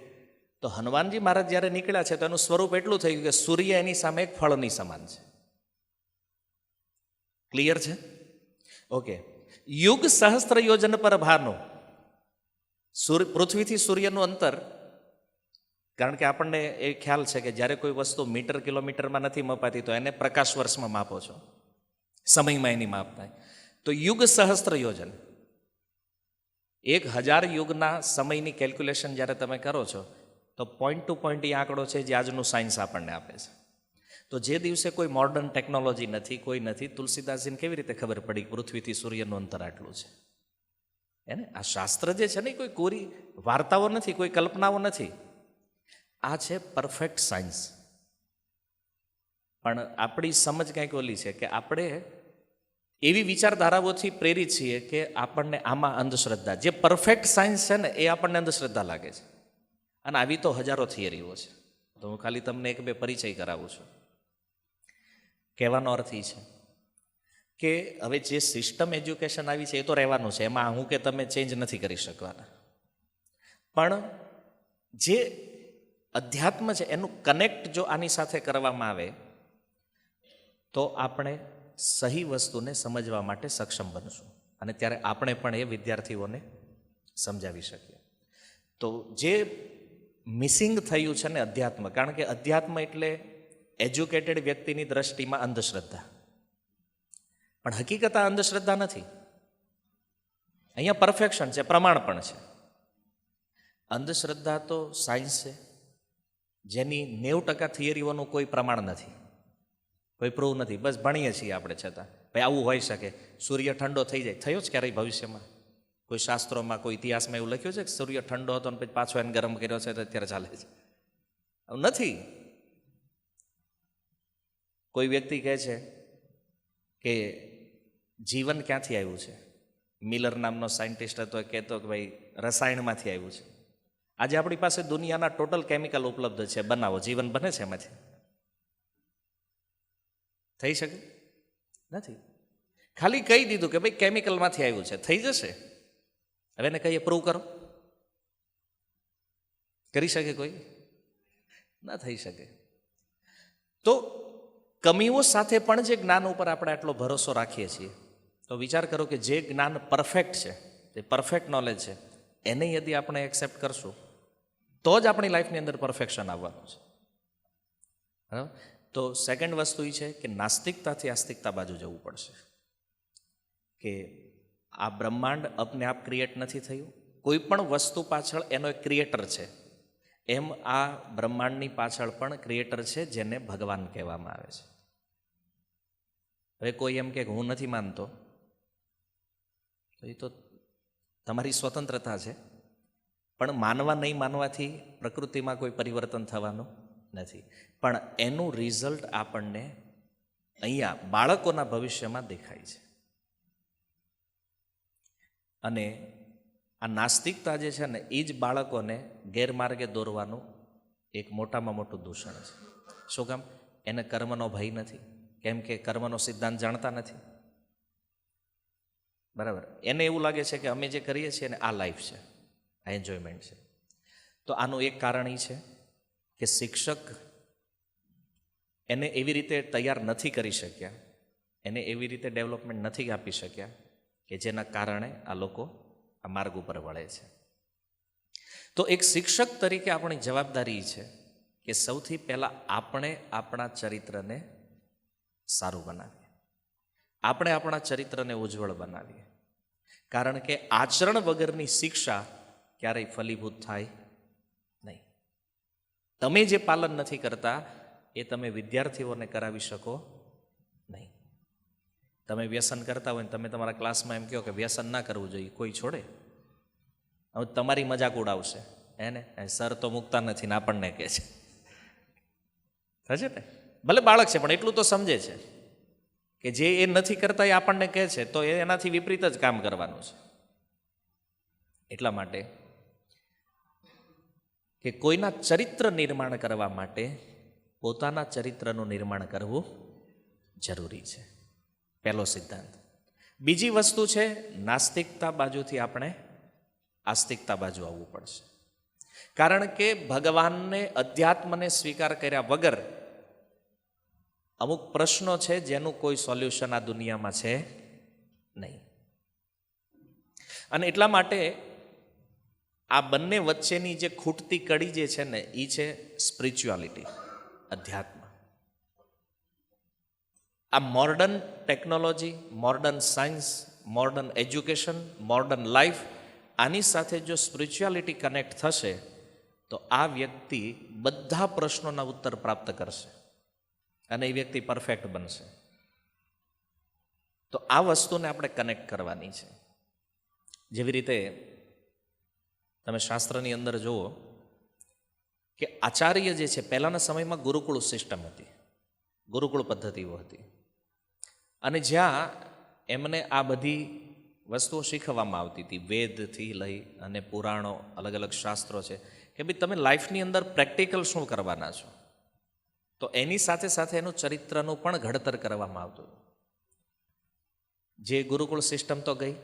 તો હનુમાનજી મહારાજ જ્યારે નીકળ્યા છે તો એનું સ્વરૂપ એટલું થઈ ગયું કે સૂર્ય એની સામે એક ફળની સમાન છે. ક્લિયર છે? ઓકે. યુગ સહસ્ત્ર યોજન પર ભાનો, પૃથ્વીથી સૂર્યનું અંતર, કારણ કે આપણને એ ખ્યાલ છે કે જ્યારે કોઈ વસ્તુ મીટર કિલોમીટરમાં નથી મપાતી તો એને પ્રકાશ વર્ષમાં માપો છો, સમયમાં એની માપ થાય. તો યુગ સહસ્ત્ર યોજન, 1000 યુગના સમયની કેલ્ક્યુલેશન જ્યારે તમે કરો છો તો પોઈન્ટ ટુ પોઈન્ટ એ આંકડો છે જે આજનું સાયન્સ આપણને આપે છે. તો જે દિવસે કોઈ મોડર્ન ટેકનોલોજી નથી, કોઈ નથી, તુલસીદાસજીને કેવી રીતે ખબર પડી પૃથ્વીથી સૂર્યનું અંતર આટલું છે? એને આ શાસ્ત્ર જે છે ને કોઈ કોરી વાર્તાઓ નથી, કોઈ કલ્પનાઓ નથી, આ છે પરફેક્ટ સાયન્સ. પણ આપણી સમજ કંઈક ઓલી છે કે આપણે એવી વિચારધારાઓથી પ્રેરિત છીએ કે આપણને આમાં અંધશ્રદ્ધા, જે પરફેક્ટ સાયન્સ છે ને એ આપણને અંધશ્રદ્ધા લાગે છે. અને આવી તો હજારો થિયરીઓ છે. તો હું ખાલી તમને એક બે પરિચય કરાવું છું. કહેવાનો અર્થ એ છે કે હવે જે સિસ્ટમ એજ્યુકેશન આવી છે એ તો રહેવાનું છે, એમાં હું કે તમે ચેન્જ નથી કરી શકવાના. પણ જે અધ્યાત્મ છે એનું કનેક્ટ જો આની સાથે કરવામાં આવે તો આપણે સહી વસ્તુને સમજવા માટે સક્ષમ બનશું, અને ત્યારે આપણે પણ એ વિદ્યાર્થીઓને સમજાવી શકીએ. તો જે મિસિંગ થયું છે ને અધ્યાત્મ, કારણ કે અધ્યાત્મ એટલે એજ્યુકેટેડ વ્યક્તિની દ્રષ્ટિમાં અંધશ્રદ્ધા, પણ હકીકત આ અંધશ્રદ્ધા નથી. અહીંયા પરફેક્શન છે, પ્રમાણ પણ છે. અંધશ્રદ્ધા તો સાયન્સ છે જેની 90% થિયરીઓનું કોઈ પ્રમાણ નથી, કોઈ પ્રૂવ નથી. બસ ભણીએ છીએ આપણે છતાં, ભાઈ આવું હોઈ શકે, સૂર્ય ઠંડો થઈ જાય. થયો જ ક્યારેય ભવિષ્યમાં? કોઈ શાસ્ત્રોમાં, કોઈ ઇતિહાસમાં એવું લખ્યું છે કે સૂર્ય ઠંડો હતો અને પછી પાછો એને ગરમ કર્યો છે તો અત્યારે ચાલે છે? આવું નથી. કોઈ વ્યક્તિ કહે છે કે જીવન ક્યાંથી આવ્યું છે, મિલર નામનો સાયન્ટિસ્ટ હતો, કહેતો કે ભાઈ રસાયણમાંથી આવ્યું છે. આજે આપણી પાસે દુનિયાના ટોટલ કેમિકલ ઉપલબ્ધ છે, બનાવો, જીવન બને છે એમાંથી? થઈ શકે? નથી. ખાલી કહી દીધું કે ભાઈ કેમિકલમાંથી આવ્યું છે, થઈ જશે. હવે એને કહીએ પ્રૂવ કરો, કરી શકે કોઈ? ના થઈ શકે. તો કમીઓ સાથે પણ જે જ્ઞાન ઉપર આપણે આટલો ભરોસો રાખીએ છીએ, તો વિચાર કરો કે જે જ્ઞાન પરફેક્ટ છે, જે પરફેક્ટ નોલેજ છે, એને યદિ આપણે એક્સેપ્ટ કરશું તો જ આપણી લાઈફની અંદર પરફેક્શન આવવાનું છે. બરાબર? તો સેકન્ડ વસ્તુ એ છે કે નાસ્તિકતાથી આસ્તિકતા બાજુ જવું પડશે, કે આ બ્રહ્માંડ અપને આપ ક્રિએટ નથી થયું, કોઈ પણ વસ્તુ પાછળ એનો એક ક્રિએટર છે. એમ આ બ્રહ્માંડની પાછળ પણ ક્રિએટર છે જેને ભગવાન કહેવામાં આવે છે. હવે કોઈ એમ કે હું નથી માનતો, તો એ તો તમારી સ્વતંત્રતા છે, પણ માનવા નહીં માનવાથી પ્રકૃતિમાં કોઈ પરિવર્તન થવાનું નથી. પણ એનું રિઝલ્ટ આપણને અહીંયા બાળકોના ભવિષ્યમાં દેખાય છે. અને આ નાસ્તિકતા જે છે ને એ જ બાળકોને ગેરમાર્ગે દોરવાનું એક મોટામાં મોટું દૂષણ છે. શું કામ? એને કર્મનો ભય નથી, કેમ કે કર્મનો સિદ્ધાંત જાણતા નથી. બરાબર? એને એવું લાગે છે કે અમે જે કરીએ છીએ ને આ લાઈફ છે, આ એન્જોયમેન્ટ છે. તો આનું એક કારણ એ છે કે શિક્ષક એને એવી રીતે તૈયાર નથી કરી શક્યા, એને એવી રીતે ડેવલપમેન્ટ નથી આપી શક્યા કે જેના કારણે આ લોકો આ માર્ગ ઉપર વળે છે. તો એક શિક્ષક તરીકે આપણી જવાબદારી છે કે સૌથી પહેલાં આપણે આપણા ચરિત્રને સારું બનાવીએ, આપણે આપણા ચરિત્રને ઉજ્જવળ બનાવીએ. કારણ કે આચરણ વગરની શિક્ષા ક્યારેય ફલીભૂત થાય નહીં. તમે જે પાલન નથી કરતા એ તમે વિદ્યાર્થીઓને કરાવી શકો નહીં. તમે વ્યસન કરતા હોય ને તમે તમારા ક્લાસમાં એમ કહો કે વ્યસન ના કરવું જોઈએ, કોઈ છોડે? હવે તમારી મજાક ઉડાવશે, એને સર તો મૂકતા નથી ને આપણને કહે છે, થશે ને? ભલે બાળક છે પણ એટલું તો સમજે છે કે જે એ નથી કરતા એ આપણને કહે છે તો એ એનાથી વિપરીત જ કામ કરવાનું છે. એટલા માટે કે કોઈના ચરિત્ર નિર્માણ કરવા માટે પોતાના ચરિત્રનું નિર્માણ કરવું જરૂરી છે, પહેલો સિદ્ધાંત. બીજી વસ્તુ છે, નાસ્તિકતા બાજુથી આપણે આસ્તિકતા બાજુ આવવું પડશે. કારણ કે ભગવાનને, અધ્યાત્મને સ્વીકાર કર્યા વગર અમુક પ્રશ્નો છે જેનું કોઈ સોલ્યુશન આ દુનિયામાં છે નહીં. અને એટલા માટે આ બંને વચ્ચેની જે ખૂટતી કડી જે છે ને એ છે સ્પિરિચ્યુઆલિટી, અધ્યાત્મ. આ modern technology, modern science, modern education, modern life, આની સાથે જો સ્પિરિચ્યુઆલિટી કનેક્ટ થશે તો આ વ્યક્તિ બધા પ્રશ્નોના ઉત્તર પ્રાપ્ત કરશે અને એ વ્યક્તિ પરફેક્ટ બનશે. તો આ વસ્તુને આપણે કનેક્ટ કરવાની છે. જેવી રીતે તમે શાસ્ત્રની અંદર જુઓ કે આચાર્ય જે છે, પહેલાંના સમયમાં ગુરુકુળ સિસ્ટમ હતી, ગુરુકુળ પદ્ધતિઓ હતી, અને જ્યાં એમને આ બધી વસ્તુઓ શીખવવામાં આવતી હતી, વેદથી લઈ અને પુરાણો, અલગ અલગ શાસ્ત્રો છે કે ભાઈ તમે લાઈફની અંદર પ્રેક્ટિકલ શું કરવાના છો. તો એની સાથે સાથે એનું ચરિત્રનું પણ ઘડતર કરવામાં આવતું. જે ગુરુકુળ સિસ્ટમ તો ગઈ,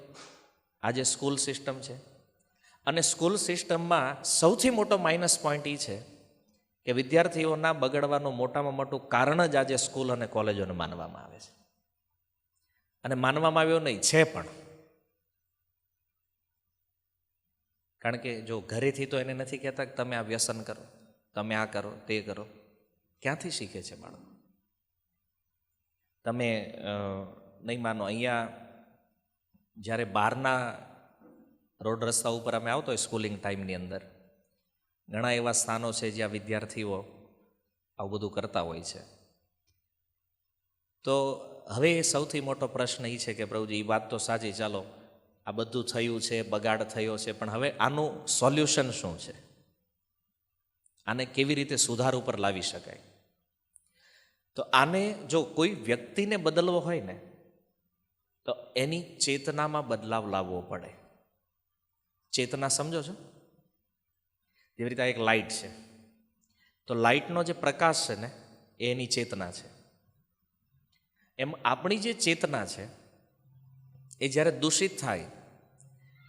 આજે સ્કૂલ સિસ્ટમ છે. અને સ્કૂલ સિસ્ટમમાં સૌથી મોટો માઇનસ પોઈન્ટ એ છે કે વિદ્યાર્થીઓના બગડવાનું મોટામાં મોટું કારણ જ આજે સ્કૂલ અને કોલેજોને માનવામાં આવે છે. અને માનવામાં આવ્યો નહીં છે પણ, કારણ કે જો ઘરેથી તો એને નથી કહેતા કે તમે આ વ્યસન કરો, તમે આ કરો, તે કરો. ક્યાંથી શીખે છે બાળકો? તમે નહીં માનો, અહીંયા જ્યારે બહારના રોડ રસ્તા ઉપર અમે આવતો હોય સ્કૂલિંગ ટાઈમની અંદર, ઘણા એવા સ્થાનો છે જ્યાં વિદ્યાર્થીઓ આવું બધું કરતા હોય છે. તો હવે સૌથી મોટો પ્રશ્ન એ છે કે પ્રભુજી, એ વાત તો સાચી, ચાલો આ બધું થયું છે, બગાડ થયો છે, પણ હવે આનું સોલ્યુશન શું છે? આને કેવી રીતે સુધાર ઉપર લાવી શકાય? તો આને જો કોઈ વ્યક્તિને બદલવો હોય ને તો એની ચેતનામાં બદલાવ લાવવો પડે. ચેતના સમજો છો? જેવી રીતે એક લાઇટ છે, તો લાઇટનો જે પ્રકાશ છે ને એ એની ચેતના છે. એમ આપણી જે ચેતના છે એ જ્યારે દૂષિત થાય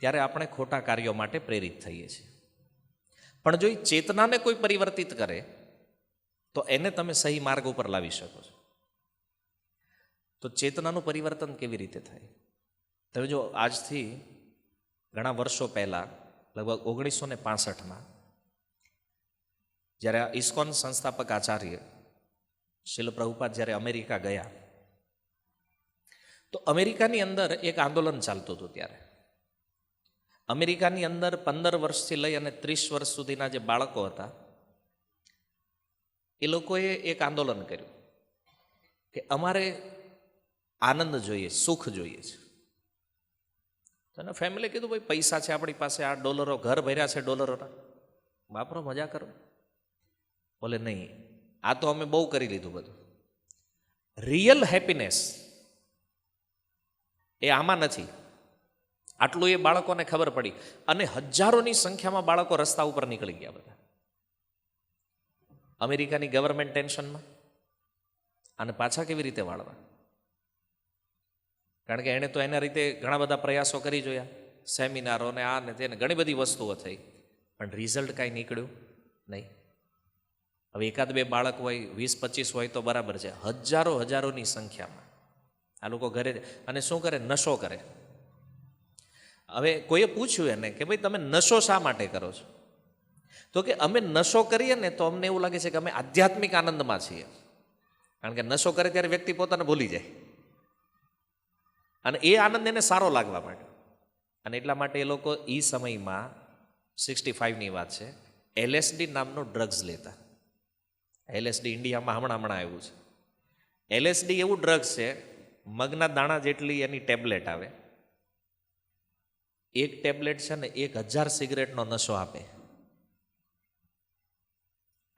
ત્યારે આપણે ખોટા કાર્યો માટે પ્રેરિત થઈએ છીએ. પણ જો એ ચેતનાને કોઈ પરિવર્તિત કરે તો એને તમે સહી માર્ગ ઉપર લાવી શકો છો. તો ચેતનાનું પરિવર્તન કેવી રીતે થાય? તમે જો આજથી ઘણા વર્ષો પહેલાં, લગભગ 1965માં, જ્યારે આ ઇસ્કોન સંસ્થાપક આચાર્ય શીલ પ્રભુપાદ જ્યારે અમેરિકા ગયા, તો અમેરિકાની અંદર એક આંદોલન ચાલતું હતું. ત્યારે અમેરિકાની અંદર 15 વર્ષથી લઈ અને 30 વર્ષ સુધીના જે બાળકો હતા એ લોકોએ એક આંદોલન કર્યું કે અમારે આનંદ જોઈએ, સુખ જોઈએ છે. તો એના ફેમિલીએ કીધું, ભાઈ પૈસા છે આપણી પાસે, આ ડોલરો, ઘર ભર્યા છે ડોલરોના, વાપરો, મજા કરો. બોલે નહીં, આ તો અમે બહુ કરી લીધું બધું. રિયલ હેપીનેસ એ આમાં નથી. આટલું એ બાળકોને ખબર પડી અને હજારોની સંખ્યામાં બાળકો રસ્તા ઉપર નીકળી ગયા બધા. અમેરિકાની ગવર્મેન્ટ ટેન્શનમાં, અને પાછા કેવી રીતે વાળવા? કારણ કે એણે તો એના રીતે ઘણા બધા પ્રયાસો કરી જોયા, સેમિનારો ને આ ને તેને, ઘણી બધી વસ્તુઓ થઈ, પણ રિઝલ્ટ કાંઈ નીકળ્યું નહીં. હવે એકાદ બે બાળક હોય, 20-25 હોય તો બરાબર છે, હજારોની સંખ્યામાં આ લોકો ઘરે, અને શું કરે? નશો કરે. હવે કોઈએ પૂછ્યું એને કે ભાઈ તમે નશો શા માટે કરો છો? તો કે અમે નશો કરીએ ને તો અમને એવું લાગે છે કે અમે આધ્યાત્મિક આનંદમાં છીએ. કારણ કે નશો કરે ત્યારે વ્યક્તિ પોતાને ભૂલી જાય અને એ આનંદ એને સારો લાગવા માટે. અને એટલા માટે એ લોકો એ સમયમાં 65ની વાત છે, LSD નામનું ડ્રગ્સ લેતા. LSD ઇન્ડિયામાં હમણાં આવ્યું છે. LSD એવું ડ્રગ્સ છે, મગના દાણા જેટલી એની ટેબ્લેટ આવે. એક ટેબ્લેટ છે ને 1000 સિગરેટનો નશો આપે.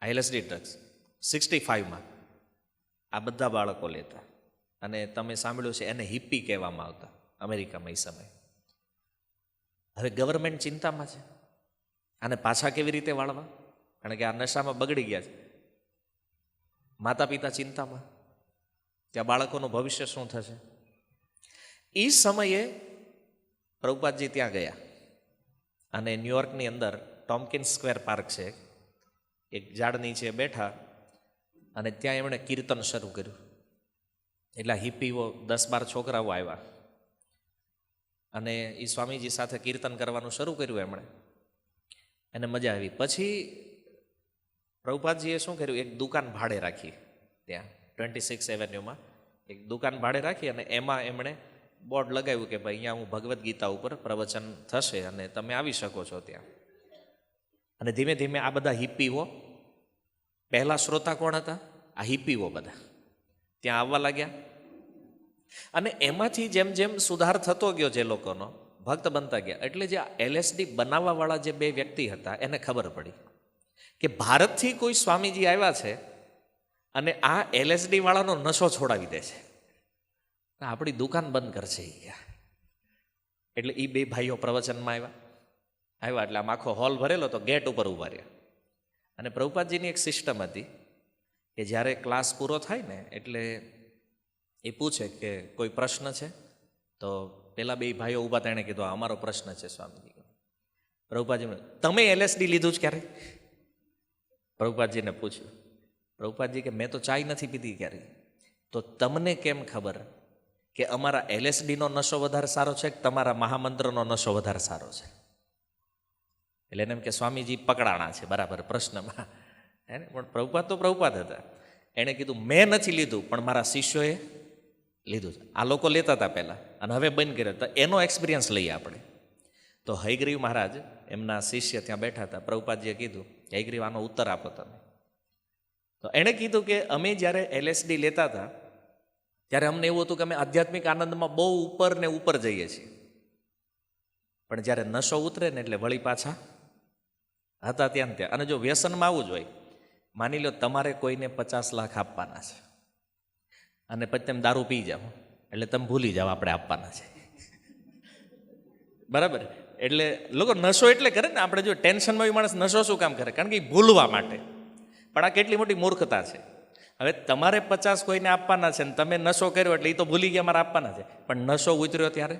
LSD ડ્રગ્સ 65માં આ બધા બાળકો લેતા, અને તમે સાંભળ્યું છે એને હિપ્પી કહેવામાં આવતા અમેરિકામાં એ સમય. હવે ગવર્મેન્ટ ચિંતામાં છે આને પાછા કેવી રીતે વાળવા, કારણ કે આ નશામાં બગડી ગયા છે. માતા પિતા ચિંતામાં, ત્યાં બાળકોનું ભવિષ્ય શું થશે. એ સમયે પ્રભુપાદજી ત્યાં ગયા અને ન્યુયોર્કની અંદર ટોમ્કિન્સ સ્ક્વેર પાર્ક છે, એક ઝાડ નીચે બેઠા અને ત્યાં એમણે કીર્તન શરૂ કર્યું. એટલા હિપ્પીઓ 10-12 છોકરાઓ આવ્યા અને એ સ્વામીજી સાથે કીર્તન કરવાનું શરૂ કર્યું એમણે. એને મજા આવી. પછી પ્રભુપાદજીએ શું કર્યું, એક દુકાન ભાડે રાખી ત્યાં 26 એવન્યુમાં એક દુકાન ભાડે રાખી અને એમાં એમણે બોર્ડ લગાવ્યું કે ભાઈ અહીંયા હું ભગવદ્ ગીતા ઉપર પ્રવચન થશે અને તમે આવી શકો છો ત્યાં. અને ધીમે ધીમે આ બધા હિપ્પીઓ, પહેલા શ્રોતા કોણ હતા, આ હિપ્પીઓ બધા ત્યાં આવવા લાગ્યા. અને એમાંથી જેમ જેમ સુધાર થતો ગયો જે લોકોનો, ભક્ત બનતા ગયા, એટલે જે LSD બનાવવાવાળા જે બે વ્યક્તિ હતા એને ખબર પડી કે ભારતથી કોઈ સ્વામીજી આવ્યા છે અને આ LSD વાળાનો નશો છોડાવી દે છે, આપણી દુકાન બંધ કરશે એ ગયા. એટલે એ બે ભાઈઓ પ્રવચનમાં આવ્યા એટલે આમ આખો હોલ ભરેલો તો ગેટ ઉપર ઊભા રહ્યા. અને પ્રભુપાદજીની એક સિસ્ટમ હતી કે જ્યારે ક્લાસ પૂરો થાય ને એટલે એ પૂછે કે કોઈ પ્રશ્ન છે, તો પેલા બે ભાઈઓ ઊભા હતા, એણે કીધું અમારો પ્રશ્ન છે સ્વામીજી. પ્રભુપાદજી, તમે LSD લીધું જ ક્યારે? પ્રભુપાદજીને પૂછ્યું. પ્રભુપાદજી કે મેં તો ચાય નથી પીધી ક્યારે. તો તમને કેમ ખબર કે અમારા LSD નો નશો વધારે સારો છે કે તમારા મહામંત્રનો નશો વધારે સારો છે? એટલે એને એમ કે સ્વામીજી પકડાણા છે બરાબર પ્રશ્નમાં. હે ને, પણ પ્રભુપાદ તો પ્રભુપાદ હતા. એણે કીધું મેં નથી લીધું પણ મારા શિષ્યોએ લીધું છે. આ લોકો લેતા હતા પહેલાં અને હવે બંધ કર્યા હતા, એનો એક્સપિરિયન્સ લઈએ આપણે. તો હયગ્રીવ મહારાજ એમના શિષ્ય ત્યાં બેઠા હતા. પ્રભુપાદજીએ કીધું હયગ્રીવ આનો ઉત્તર આપો તમે. તો એણે કીધું કે અમે જ્યારે LSD લેતા હતા ત્યારે અમને એવું હતું કે અમે આધ્યાત્મિક આનંદમાં બહુ ઉપર ને ઉપર જઈએ છીએ, પણ જ્યારે નશો ઉતરે ને એટલે વળી પાછા હતા ત્યાં ત્યાં. અને જો વ્યસનમાં આવું જ હોય, માની લો તમારે કોઈને 50 લાખ આપવાના છે અને પછી તમે દારૂ પી જાઓ એટલે તમે ભૂલી જાઓ આપણે આપવાના છે, બરાબર? એટલે લોકો નશો એટલે કરે ને, આપણે જો ટેન્શનમાં માણસ નશો શું કામ કરે? કારણ કે ભૂલવા માટે. પણ આ કેટલી મોટી મૂર્ખતા છે. હવે તમારે 50 કોઈને આપવાના છે ને તમે નશો કર્યો એટલે એ તો ભૂલી ગયા મારે આપવાના છે, પણ નશો ઉતર્યો ત્યારે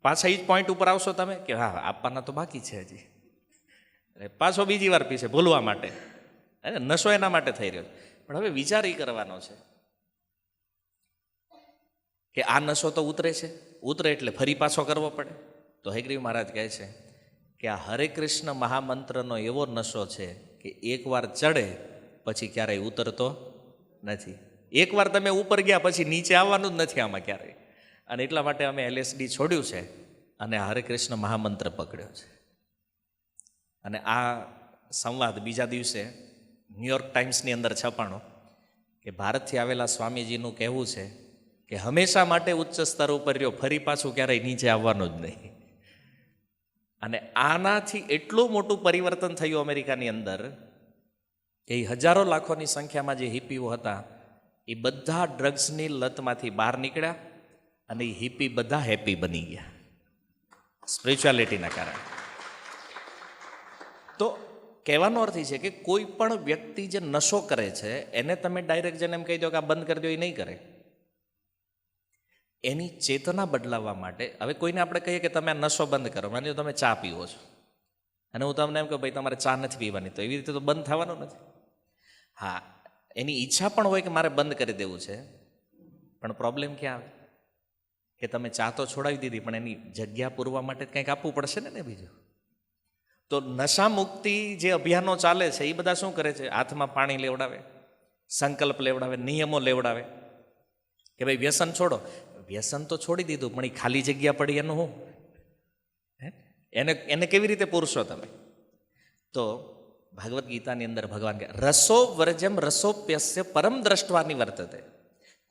પાછા એ જ પોઈન્ટ ઉપર આવશો તમે કે હા આપવાના તો બાકી છે હજી, પાછો બીજી વાર પીશે ભૂલવા માટે. અને નશો એના માટે થઈ રહ્યો છે. પણ હવે વિચાર એ કરવાનો છે કે આ નશો તો ઉતરે છે, ઉતરે એટલે ફરી પાછો કરવો પડે. તો હયગ્રીવ મહારાજ કહે છે કે આ હરે કૃષ્ણ મહામંત્રનો એવો નશો છે કે એકવાર ચડે પછી ક્યારેય ઉતરતો નથી. એકવાર તમે ઉપર ગયા પછી નીચે આવવાનું જ નથી આમાં ક્યારેય. અને એટલા માટે અમે LSD છોડ્યું છે અને હરે કૃષ્ણ મહામંત્ર પકડ્યો છે. અને આ સંવાદ બીજા દિવસે ન્યુયોર્ક ટાઈમ્સની અંદર છપાણો કે ભારતથી આવેલા સ્વામીજીનું કહેવું છે કે હંમેશા માટે ઉચ્ચ સ્તર ઉપર રહ્યો, ફરી પાછું ક્યારેય નીચે આવવાનું જ નહીં. અને આનાથી એટલું મોટું પરિવર્તન થયું અમેરિકાની અંદર કે હજારો લાખોની સંખ્યામાં જે હિપ્પીઓ હતા એ બધા ડ્રગ્સની લતમાંથી બહાર નીકળ્યા અને એ હિપ્પી બધા હેપી બની ગયા સ્પિરિચ્યુઆલિટીના કારણે. તો કહેવાનો અર્થ એ છે કે કોઈ પણ વ્યક્તિ જે નશો કરે છે એને તમે ડાયરેક્ટ જેને એમ કહી દો કે આ બંધ કરી દો, એ નહીં કરે. એની ચેતના બદલાવવા માટે, હવે કોઈને આપણે કહીએ કે તમે આ નશો બંધ કરો, માની લો તમે ચા પીવો છો અને હું તમને એમ કહું ભાઈ તમારે ચા નથી પીવાની, તો એવી રીતે તો બંધ થવાનું નથી. હા, એની ઈચ્છા પણ હોય કે મારે બંધ કરી દેવું છે, પણ પ્રોબ્લેમ ક્યાં આવે કે તમે ચા તો છોડાવી દીધી પણ એની જગ્યા પૂરવા માટે કંઈક આપવું પડશે ને બીજું. તો નશા મુક્તિ જે અભિયાનો ચાલે છે એ બધા શું કરે છે? હાથમાં પાણી લેવડાવે, સંકલ્પ લેવડાવે, નિયમો લેવડાવે કે ભાઈ વ્યસન છોડો. વ્યસન તો છોડી દીધું પણ એ ખાલી જગ્યા પડી એનું હું એને કેવી રીતે પૂરશો તમે? તો ભાગવદ્ ગીતાની અંદર ભગવાન કહે રસો વર્જમ રસોપ્યસ્ય પરમ દ્રષ્ટવાની વર્તતે.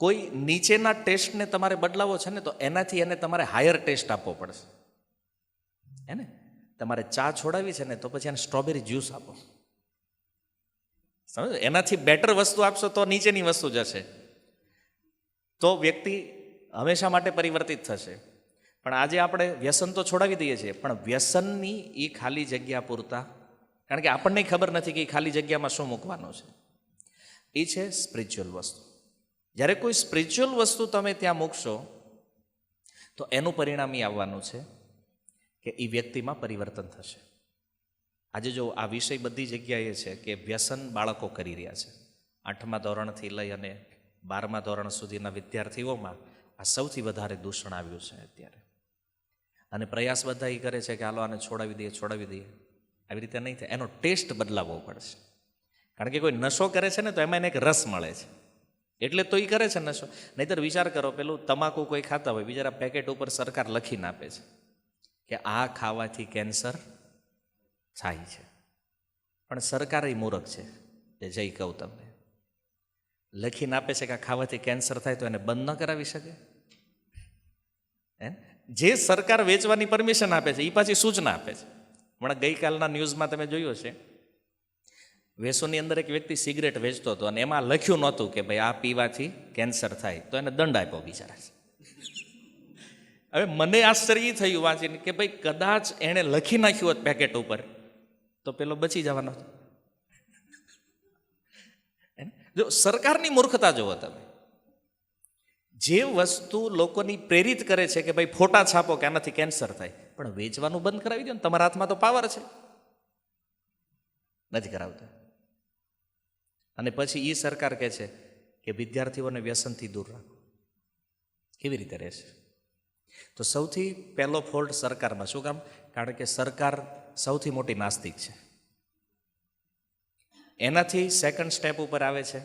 કોઈ નીચેના ટેસ્ટને તમારે બદલાવો છે ને તો એનાથી એને તમારે હાયર ટેસ્ટ આપવો પડશે. હે ને, તમારે ચા છોડાવી છે ને તો પછી એને સ્ટ્રોબેરી જ્યુસ આપો. સમજ, એનાથી બેટર વસ્તુ આપશો તો નીચેની વસ્તુ જશે, તો વ્યક્તિ હંમેશા માટે પરિવર્તિત થશે. પણ આજે આપણે વ્યસન તો છોડાવી દઈએ છીએ, પણ વ્યસનની એ ખાલી જગ્યા પૂરતા, કારણ કે આપણને ખબર નથી કે એ ખાલી જગ્યામાં શું મૂકવાનું છે. એ છે સ્પિરિચ્યુઅલ વસ્તુ. જ્યારે કોઈ સ્પિરિચ્યુઅલ વસ્તુ તમે ત્યાં મૂકશો તો એનું પરિણામ એ આવવાનું છે કે એ વ્યક્તિમાં પરિવર્તન થશે. આજે જો આ વિષય બધી જગ્યાએ છે કે વ્યસન બાળકો કરી રહ્યા છે. 8મા ધોરણથી લઈ અને 12મા ધોરણ સુધીના વિદ્યાર્થીઓમાં આ સૌથી વધારે દૂષણ આવ્યું છે અત્યારે. અને પ્રયાસ બધા એ કરે છે કે હાલો આને છોડાવી દઈએ. આવી રીતે નહીં થાય, એનો ટેસ્ટ બદલાવવો પડશે. કારણ કે કોઈ નશો કરે છે ને તો એમાં એને એક રસ મળે છે, એટલે તો એ કરે છે નશો. નહીંતર વિચાર કરો, પેલું તમાકુ કોઈ ખાતા હોય, બિચારા પેકેટ ઉપર સરકાર લખીને આપે છે કે આ ખાવાથી કેન્સર થાય છે. પણ સરકાર એ મૂર્ખ છે, એ જઈ કહું તમને, લખીને આપે છે કે આ ખાવાથી કેન્સર થાય તો એને બંધ ન કરાવી શકે? જે સરકાર વેચવાની પરમિશન આપે છે એ પાછી સૂચના આપે છે. હમણાં ગઈકાલના ન્યૂઝમાં તમે જોયું હશે, વેસોની અંદર એક વ્યક્તિ સિગરેટ વેચતો હતો અને એમાં લખ્યું નહોતું કે ભાઈ આ પીવાથી કેન્સર થાય, તો એને દંડ આપ્યો બિચારા. હવે મને આશ્ચર્ય થયું વાંચીને કે ભાઈ કદાચ એણે લખી નાખ્યું હોત પેકેટ ઉપર તો પેલો બચી જવાનો હતો. જો સરકારની મૂર્ખતા જુઓ તમે, જે વસ્તુ લોકોની પ્રેરિત કરે છે કે ભાઈ ફોટા છાપો કે આનાથી કેન્સર થાય, પણ વેચવાનું બંધ કરાવી દો ને, તમારા હાથમાં તો પાવર છે. નથી કરાવતા. અને પછી એ સરકાર કહે છે કે વિદ્યાર્થીઓને વ્યસનથી દૂર રાખો. કેવી રીતે રહેશે? તો સૌથી પહેલો ફોલ્ટ સરકારમાં. શું કામ? કારણ કે સરકાર સૌથી મોટી નાસ્તિક છે. એનાથી સેકન્ડ સ્ટેપ ઉપર આવે છે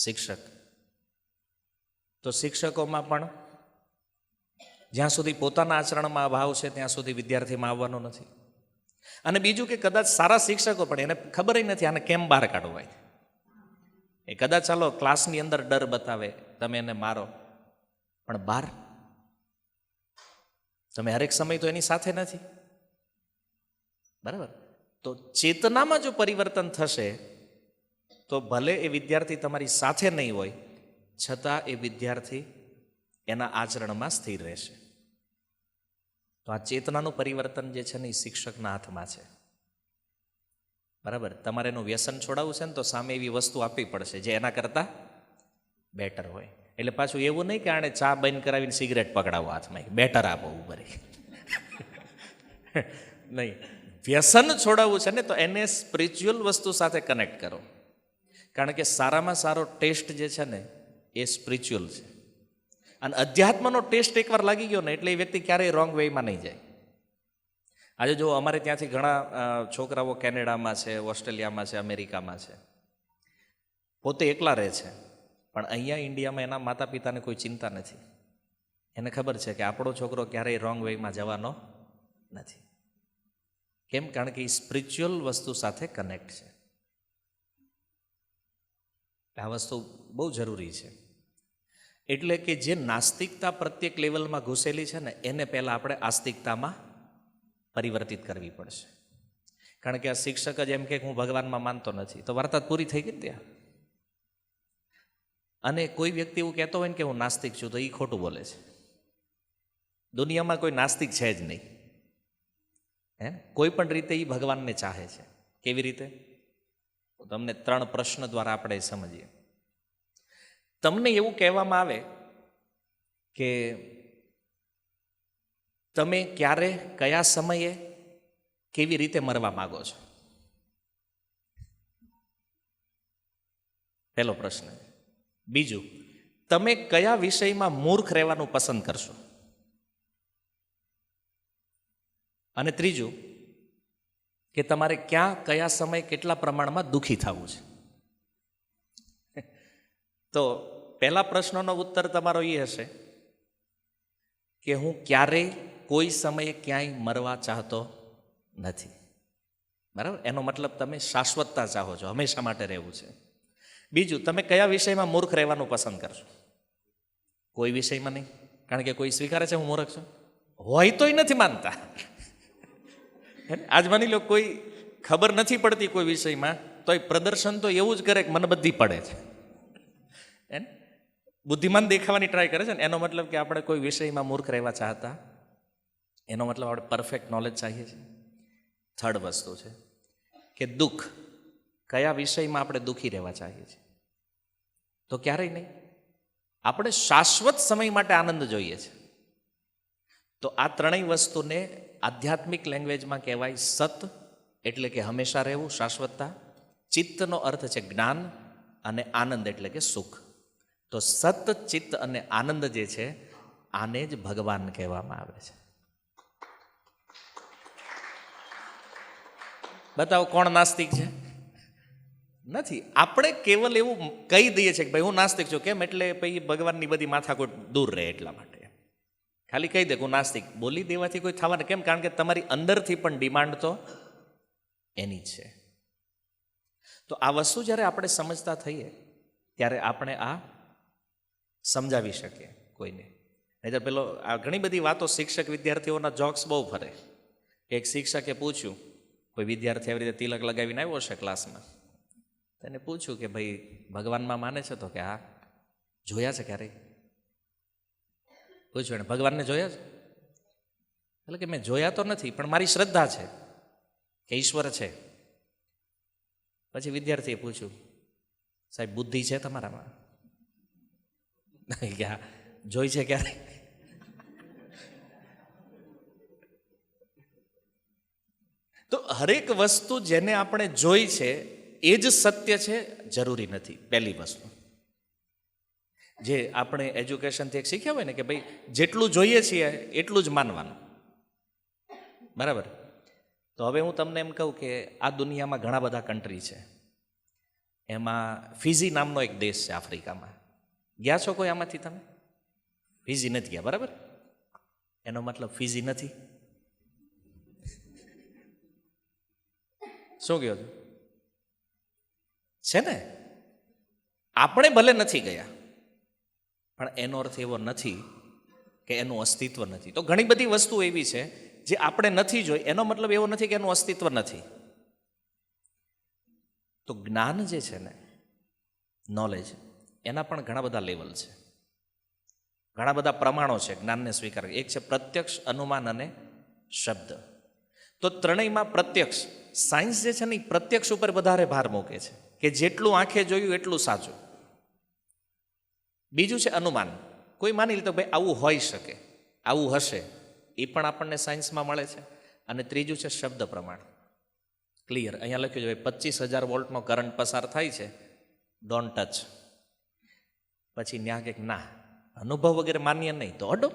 શિક્ષક. તો શિક્ષકોમાં પણ જ્યાં સુધી પોતાના આચરણમાં અભાવ છે ત્યાં સુધી વિદ્યાર્થીમાં આવવાનો નથી. અને બીજું કે કદાચ સારા શિક્ષકો પણ એને ખબર નથી આને કેમ બહાર કાઢવા. એ કદાચ ચાલો ક્લાસની અંદર ડર બતાવે, તમે એને મારો, પણ બહાર તમે હરેક સમય તો એની સાથે નથી. બરાબર? તો ચેતનામાં જો પરિવર્તન થશે તો ભલે એ વિદ્યાર્થી તમારી સાથે નહીં હોય છતાં એ વિદ્યાર્થી એના આચરણમાં સ્થિર રહેશે. તો આ ચેતનાનું પરિવર્તન જે છે ને એ શિક્ષકના હાથમાં છે. બરાબર? તમારે એનું વ્યસન છોડાવવું છે ને તો સામે એવી વસ્તુ આપવી પડશે જે એના કરતાં બેટર હોય. એટલે પાછું એવું નહીં કે આણે ચા બંધ કરાવીને સિગરેટ પકડાવો હાથમાં, બેટર આપો ઉપર નહીં. વ્યસન છોડાવવું છે ને તો એને સ્પિરિચ્યુઅલ વસ્તુ સાથે કનેક્ટ કરો. કારણ કે સારામાં સારો ટેસ્ટ જે છે ને એ સ્પિરિચ્યુઅલ છે. અને અધ્યાત્મનો ટેસ્ટ એકવાર લાગી ગયો ને એટલે એ વ્યક્તિ ક્યારેય રોંગ વેમાં નહીં જાય. આજે જો અમારે ત્યાંથી ઘણા છોકરાઓ કેનેડામાં છે, ઓસ્ટ્રેલિયામાં છે, અમેરિકામાં છે, પોતે એકલા રહે છે, પણ અહીંયા ઇન્ડિયામાં એના માતા પિતાને કોઈ ચિંતા નથી. એને ખબર છે કે આપણો છોકરો ક્યારેય રોંગ વેમાં જવાનો નથી. કેમ? કારણ કે એ સ્પિરિચ્યુઅલ વસ્તુ સાથે કનેક્ટ છે. આ વસ્તુ બહુ જરૂરી છે. એટલે કે જે નાસ્તિકતા પ્રત્યેક લેવલમાં ઘૂસેલી છે ને એને પહેલાં આપણે આસ્તિકતામાં પરિવર્તિત કરવી પડશે. કારણ કે આ શિક્ષક જ એમ કે હું ભગવાનમાં માનતો નથી, તો વાર્તા પૂરી થઈ ગઈ ત્યાં. અને કોઈ વ્યક્તિ એવું કહેતો હોય ને કે હું નાસ્તિક છું, તો એ ખોટું બોલે છે. દુનિયામાં કોઈ નાસ્તિક છે જ નહીં. કોઈ પણ રીતે એ ભગવાનને ચાહે છે. કેવી રીતે? તમને 3 પ્રશ્ન દ્વારા આપણે સમજીએ. તમને એવું કહેવામાં આવે કે તમે ક્યારે, કયા સમયે, કેવી રીતે મરવા માંગો છો? પહેલો પ્રશ્ન. બીજું, તમે કયા વિષયમાં મૂર્ખ રહેવાનું પસંદ કરશો? અને ત્રીજું, કે તમારે ક્યાં, કયા સમય, કેટલા પ્રમાણમાં દુઃખી થવું છે? તો પહેલા પ્રશ્નનો ઉત્તર તમારો એ હશે કે હું ક્યારેય કોઈ સમયે ક્યાંય મરવા ચાહતો નથી. બરાબર? એનો મતલબ તમે શાશ્વતતા ચાહો છો, હંમેશા માટે રહેવું છે. બીજું, તમે કયા વિષયમાં મૂર્ખ રહેવાનું પસંદ કરશો? કોઈ વિષયમાં નહીં. કારણ કે કોઈ સ્વીકારે છે હું મૂર્ખ છું? હોય તોય નથી માનતા. આજ માની લો કોઈ ખબર નથી પડતી કોઈ વિષયમાં તો એ પ્રદર્શન તો એવું જ કરે કે મને બધી પડે છે. એને બુદ્ધિમાન દેખાવાની ટ્રાય કરે છે ને. એનો મતલબ કે આપણે કોઈ વિષયમાં મૂર્ખ રહેવા ચાહતા, એનો મતલબ આપણે પરફેક્ટ નોલેજ ચાહીએ છીએ. થર્ડ વસ્તુ છે કે દુઃખ, કયા વિષયમાં આપણે દુઃખી રહેવા ચાહીએ છીએ? તો ક્યારેય નહીં. આપણે શાશ્વત સમય માટે આનંદ જોઈએ છે. તો આ ત્રણેય વસ્તુને આધ્યાત્મિક લેંગ્વેજમાં કહેવાય સત, એટલે કે હંમેશા રહેવું, શાશ્વતતા. ચિત્તનો અર્થ છે જ્ઞાન, અને આનંદ એટલે કે સુખ. તો સત, ચિત્ત અને આનંદ જે છે આને જ ભગવાન કહેવામાં આવે છે. બતાવો કોણ નાસ્તિક છે? નથી. આપણે કેવલ એવું કહી દઈએ છીએ કે ભાઈ હું નાસ્તિક છું. કેમ? એટલે પછી ભગવાનની બધી માથાકૂટ દૂર રહે એટલા માટે. ખાલી કહી દે હું નાસ્તિક. બોલી દેવાથી કોઈ થવાનું કેમ? કારણ કે તમારી અંદરથી પણ ડિમાન્ડ તો એની જ છે. તો આ વસ્તુ જ્યારે આપણે સમજતા થઈએ ત્યારે આપણે આ સમજાવી શકીએ કોઈને. નહીં તો પેલો આ ઘણી બધી વાતો શિક્ષક વિદ્યાર્થીઓના જોક્સ બહુ ફરે. એક શિક્ષકે પૂછ્યું, કોઈ વિદ્યાર્થી આવી રીતે તિલક લગાવીને આવ્યો છે ક્લાસમાં, તેને પૂછ્યું કે ભાઈ ભગવાનમાં માને છે? તો કે હા. જોયા છે ક્યારેય? પૂછ્યું એને, ભગવાનને જોયા છે? એટલે કે મેં જોયા તો નથી, પણ મારી શ્રદ્ધા છે કે ઈશ્વર છે. પછી વિદ્યાર્થીએ પૂછ્યું, સાહેબ બુદ્ધિ છે તમારામાં? કે હા. જોઈ છે ક્યારે? તો હરેક વસ્તુ જેને આપણે જોઈ છે એ જ સત્ય છે જરૂરી નથી. પહેલી વસ્તુ જે આપણે એજ્યુકેશનથી એક શીખ્યા હોય ને કે ભાઈ જેટલું જોઈએ છીએ એટલું જ માનવાનું, બરાબર? તો હવે હું તમને એમ કહું કે આ દુનિયામાં ઘણા બધા કન્ટ્રી છે. એમાં ફિજી નામનો એક દેશ છે આફ્રિકામાં. ગયા છો કોઈ આમાંથી તમે? ફિજી નથી ગયા, બરાબર? એનો મતલબ ફિજી નથી. શું કહો છો? છે ને? આપણે ભલે નથી ગયા, પણ એનો અર્થ એવો નથી કે એનું અસ્તિત્વ નથી. તો ઘણી બધી વસ્તુ એવી છે જે આપણે નથી જોઈ, એનો મતલબ એવો નથી કે એનું અસ્તિત્વ નથી. તો જ્ઞાન જે છે ને, નોલેજ, એના પણ ઘણા બધા લેવલ છે, ઘણા બધા પ્રમાણો છે જ્ઞાનને સ્વીકાર. એક છે પ્રત્યક્ષ, અનુમાન અને શબ્દ. તો ત્રણેયમાં પ્રત્યક્ષ, સાયન્સ જે છે ને એ પ્રત્યક્ષ ઉપર વધારે ભાર મૂકે છે કે જેટલું આંખે જોયું એટલું સાચું. બીજું છે અનુમાન. કોઈ માની લે તો ભાઈ આવું હોઈ શકે, આવું હશે, એ પણ આપણને સાયન્સમાં મળે છે. અને ત્રીજું છે શબ્દ પ્રમાણ. ક્લિયર અહીંયા લખ્યું છે 25,000 વોલ્ટનો કરંટ પસાર થાય છે, ડોન્ટ ટચ. પછી ન્યા કે ના, અનુભવ વગેરે માન્ય નહીં, તો અડો.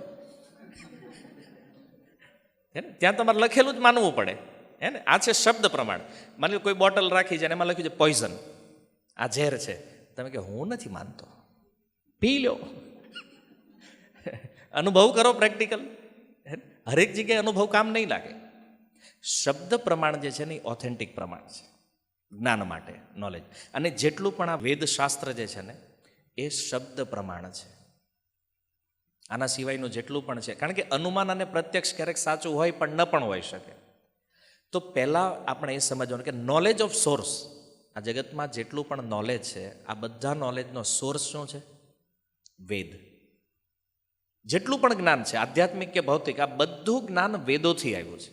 હે ને? ત્યાં તમારે લખેલું જ માનવું પડે. હે ને? આ છે શબ્દ પ્રમાણ. માની લો કોઈ બોટલ રાખી છે અને એમાં લખ્યું છે પોઈઝન, આ ઝેર છે. તમે કે હું નથી માનતો, પી લો. અનુભવ કરો, પ્રેક્ટિકલ. હરેક જગ્યાએ અનુભવ કામ નહીં લાગે. શબ્દ પ્રમાણ જે છે ને એ ઓથેન્ટિક પ્રમાણ છે જ્ઞાન માટે, નોલેજ. અને જેટલું પણ આ વેદશાસ્ત્ર જે છે ને એ શબ્દ પ્રમાણ છે. આના સિવાયનું જેટલું પણ છે, કારણ કે અનુમાન અને પ્રત્યક્ષ ક્યારેક સાચું હોય પણ ન પણ હોઈ શકે. તો પહેલાં આપણે એ સમજવાનું કે નોલેજ ઓફ સોર્સ, આ જગતમાં જેટલું પણ નોલેજ છે, આ બધા નોલેજનો સોર્સ શું છે? વેદ. જેટલું પણ જ્ઞાન છે, આધ્યાત્મિક કે ભૌતિક, આ બધું જ્ઞાન વેદોથી આવ્યું છે.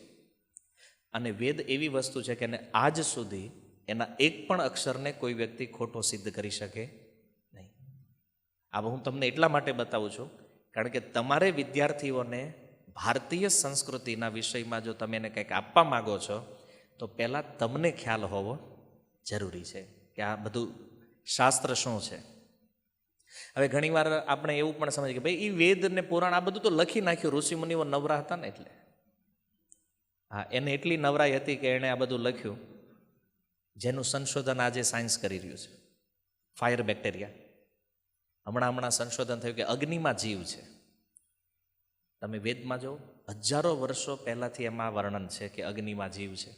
અને વેદ એવી વસ્તુ છે કે એને આજ સુધી એના એક પણ અક્ષરને કોઈ વ્યક્તિ ખોટો સિદ્ધ કરી શકે નહીં. આ હું તમને એટલા માટે બતાવું છું કારણ કે તમારે વિદ્યાર્થીઓને ભારતીય સંસ્કૃતિના વિષયમાં જો તમે એને કંઈક આપવા માગો છો તો પહેલાં તમને ખ્યાલ હોવો જરૂરી છે કે આ બધું શાસ્ત્ર શું છે. હવે ઘણીવાર આપણે એવું પણ સમજીએ કે ભાઈ એ વેદ ને પુરાણ આ બધું તો લખી નાખ્યું, ઋષિમુનિઓ નવરા હતા ને એટલે. હા, એને એટલી નવરાઈ હતી કે એણે આ બધું લખ્યું જેનું સંશોધન આજે સાયન્સ કરી રહ્યું છે. Fire bacteria. હમણાં સંશોધન થયું કે અગ્નિમાં જીવ છે. તમે વેદમાં જો હજારો વર્ષો પહેલાંથી એમાં વર્ણન છે કે અગ્નિમાં જીવ છે.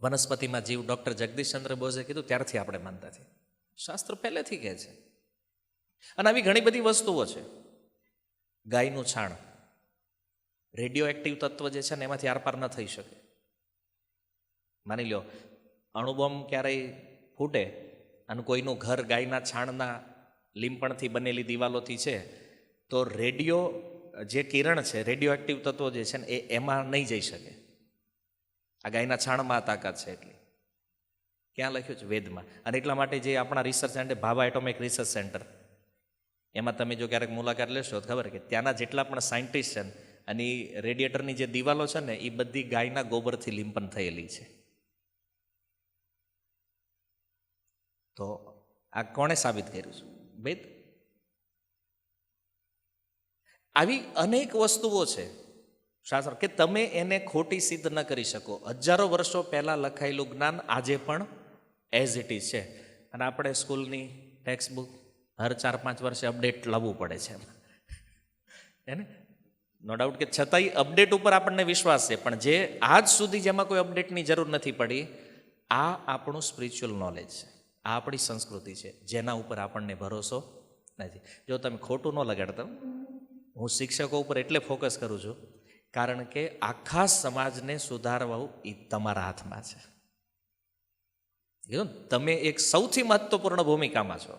વનસ્પતિમાં જીવ ડૉક્ટર જગદીશચંદ્ર બોઝે કીધું ત્યારથી આપણે માનતા છીએ. શાસ્ત્ર પહેલેથી કહે છે. અને આવી ઘણી બધી વસ્તુઓ છે. ગાયનું છાણ, રેડિયો એક્ટિવ તત્વ જે છે ને એમાંથી આરપાર ન થઈ શકે. માની લો અણુબોમ્બ ક્યારેય ફૂટે અને કોઈનું ઘર ગાયના છાણના લીંપણથી બનેલી દિવાલોથી છે તો રેડિયો જે કિરણ છે, રેડિયો એક્ટિવ તત્વો જે છે ને એ એમાં નહીં જઈ શકે. આ ગાયના છાણમાં તાકાત છે એટલી. ક્યાં લખ્યું છે? વેદમાં. અને એટલા માટે જે આપણા research centre Bhabha atomic research centre, એમાં તમે જો ક્યારેક મુલાકાત લેશો તો ખબર કે ત્યાંના જેટલા પણ સાયન્ટિસ્ટ છે ને અને એ રેડિયેટરની જે દિવાલો છે ને એ બધી ગાયના ગોબરથી લીંપન થયેલી છે. તો આ કોણે સાબિત કર્યું છે? વેદ. આવી અનેક વસ્તુઓ છે શાસ્ત્ર કે તમે એને ખોટી સિદ્ધ ન કરી શકો. હજારો વર્ષો પહેલાં લખાયેલું જ્ઞાન આજે પણ એઝ ઇટ ઇઝ છે. અને આપણે સ્કૂલની ટેક્સ્ટ બુક હર 4-5 વર્ષે અપડેટ લાવવું પડે છે એને નો ડાઉટ કે છતાંય અપડેટ ઉપર આપણને વિશ્વાસ છે, પણ જે આજ સુધી જેમાં કોઈ અપડેટની જરૂર નથી પડી, આ આપણું સ્પિરિચ્યુઅલ નોલેજ છે, આ આપણી સંસ્કૃતિ છે, જેના ઉપર આપણને ભરોસો નથી. જો તમે ખોટું ન લગાડતા, હું શિક્ષકો ઉપર એટલે ફોકસ કરું છું કારણ કે આખા સમાજને સુધારવું એ તમારા હાથમાં છે. તમે એક સૌથી મહત્વપૂર્ણ ભૂમિકામાં છો.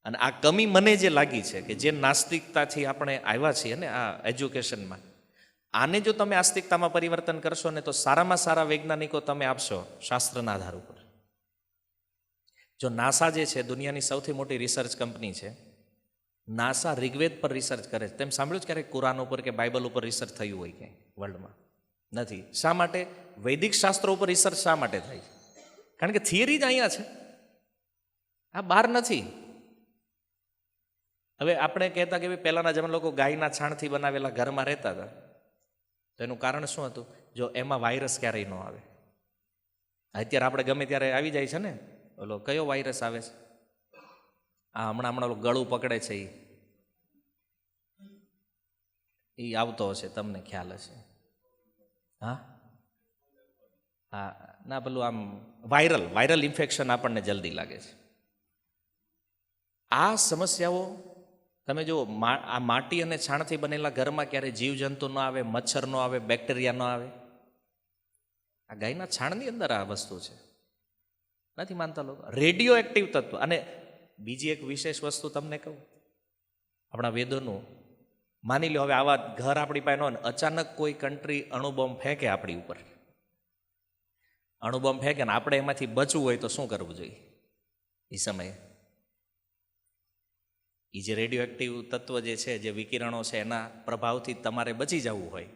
અને આ કમી મને જે લાગી છે કે જે નાસ્તિકતાથી આપણે આવ્યા છીએ ને આ એજ્યુકેશનમાં, આને જો તમે આસ્તિકતામાં પરિવર્તન કરશો ને તો સારામાં સારા વૈજ્ઞાનિકો તમે આપશો શાસ્ત્રના આધાર ઉપર. જો નાસા જે છે દુનિયાની સૌથી મોટી રિસર્ચ કંપની છે, નાસા ઋગ્વેદ પર રિસર્ચ કરે છે. તેમ સાંભળ્યું છે ક્યારેક કુરાન ઉપર કે બાઇબલ ઉપર રિસર્ચ થયું હોય ક્યાંય વર્લ્ડમાં? નથી. શા માટે? વૈદિક શાસ્ત્રો ઉપર રિસર્ચ શા માટે થાય? કારણ કે થિયરી જ અહીંયા છે, આ બહાર નથી. હવે આપણે કહેતા કે ભાઈ પહેલાંના જમાના લોકો ગાયના છાણથી બનાવેલા ઘરમાં રહેતા હતા, તો એનું કારણ શું હતું? જો એમાં વાયરસ ક્યારેય ન આવે. અત્યારે આપણે ગમે ત્યારે આવી જાય છે ને, ઓલો કયો વાયરસ આવે છે? હમણાં ગળું પકડે છે, એ આવતો હશે, તમને ખ્યાલ હશે. હા હા, ના પેલું આમ વાયરલ ઇન્ફેક્શન આપણને જલ્દી લાગે છે. આ સમસ્યાઓ તમે જો આ માટી અને છાણથી બનેલા ઘરમાં ક્યારે જીવજંતુ ન આવે, મચ્છર ન આવે, બેક્ટેરિયા ન આવે. આ ગાયના છાણની અંદર આ વસ્તુ છે. નથી માનતા લોકો. રેડિયો એક્ટિવ તત્વ. અને બીજી એક વિશેષ વસ્તુ તમને કહું, આપણા વેદોનું માની લો હવે આવા ઘર આપણી પાસે ન હોય, અચાનક કોઈ કન્ટ્રી અણુબોમ્બ ફેંકે આપણી ઉપર, અણુબોમ્બ ફેંકે ને આપણે એમાંથી બચવું હોય તો શું કરવું જોઈએ? એ સમયે એ જે રેડિયો એક્ટિવ તત્વ જે છે, જે વિકિરણો છે, એના પ્રભાવથી તમારે બચી જવું હોય,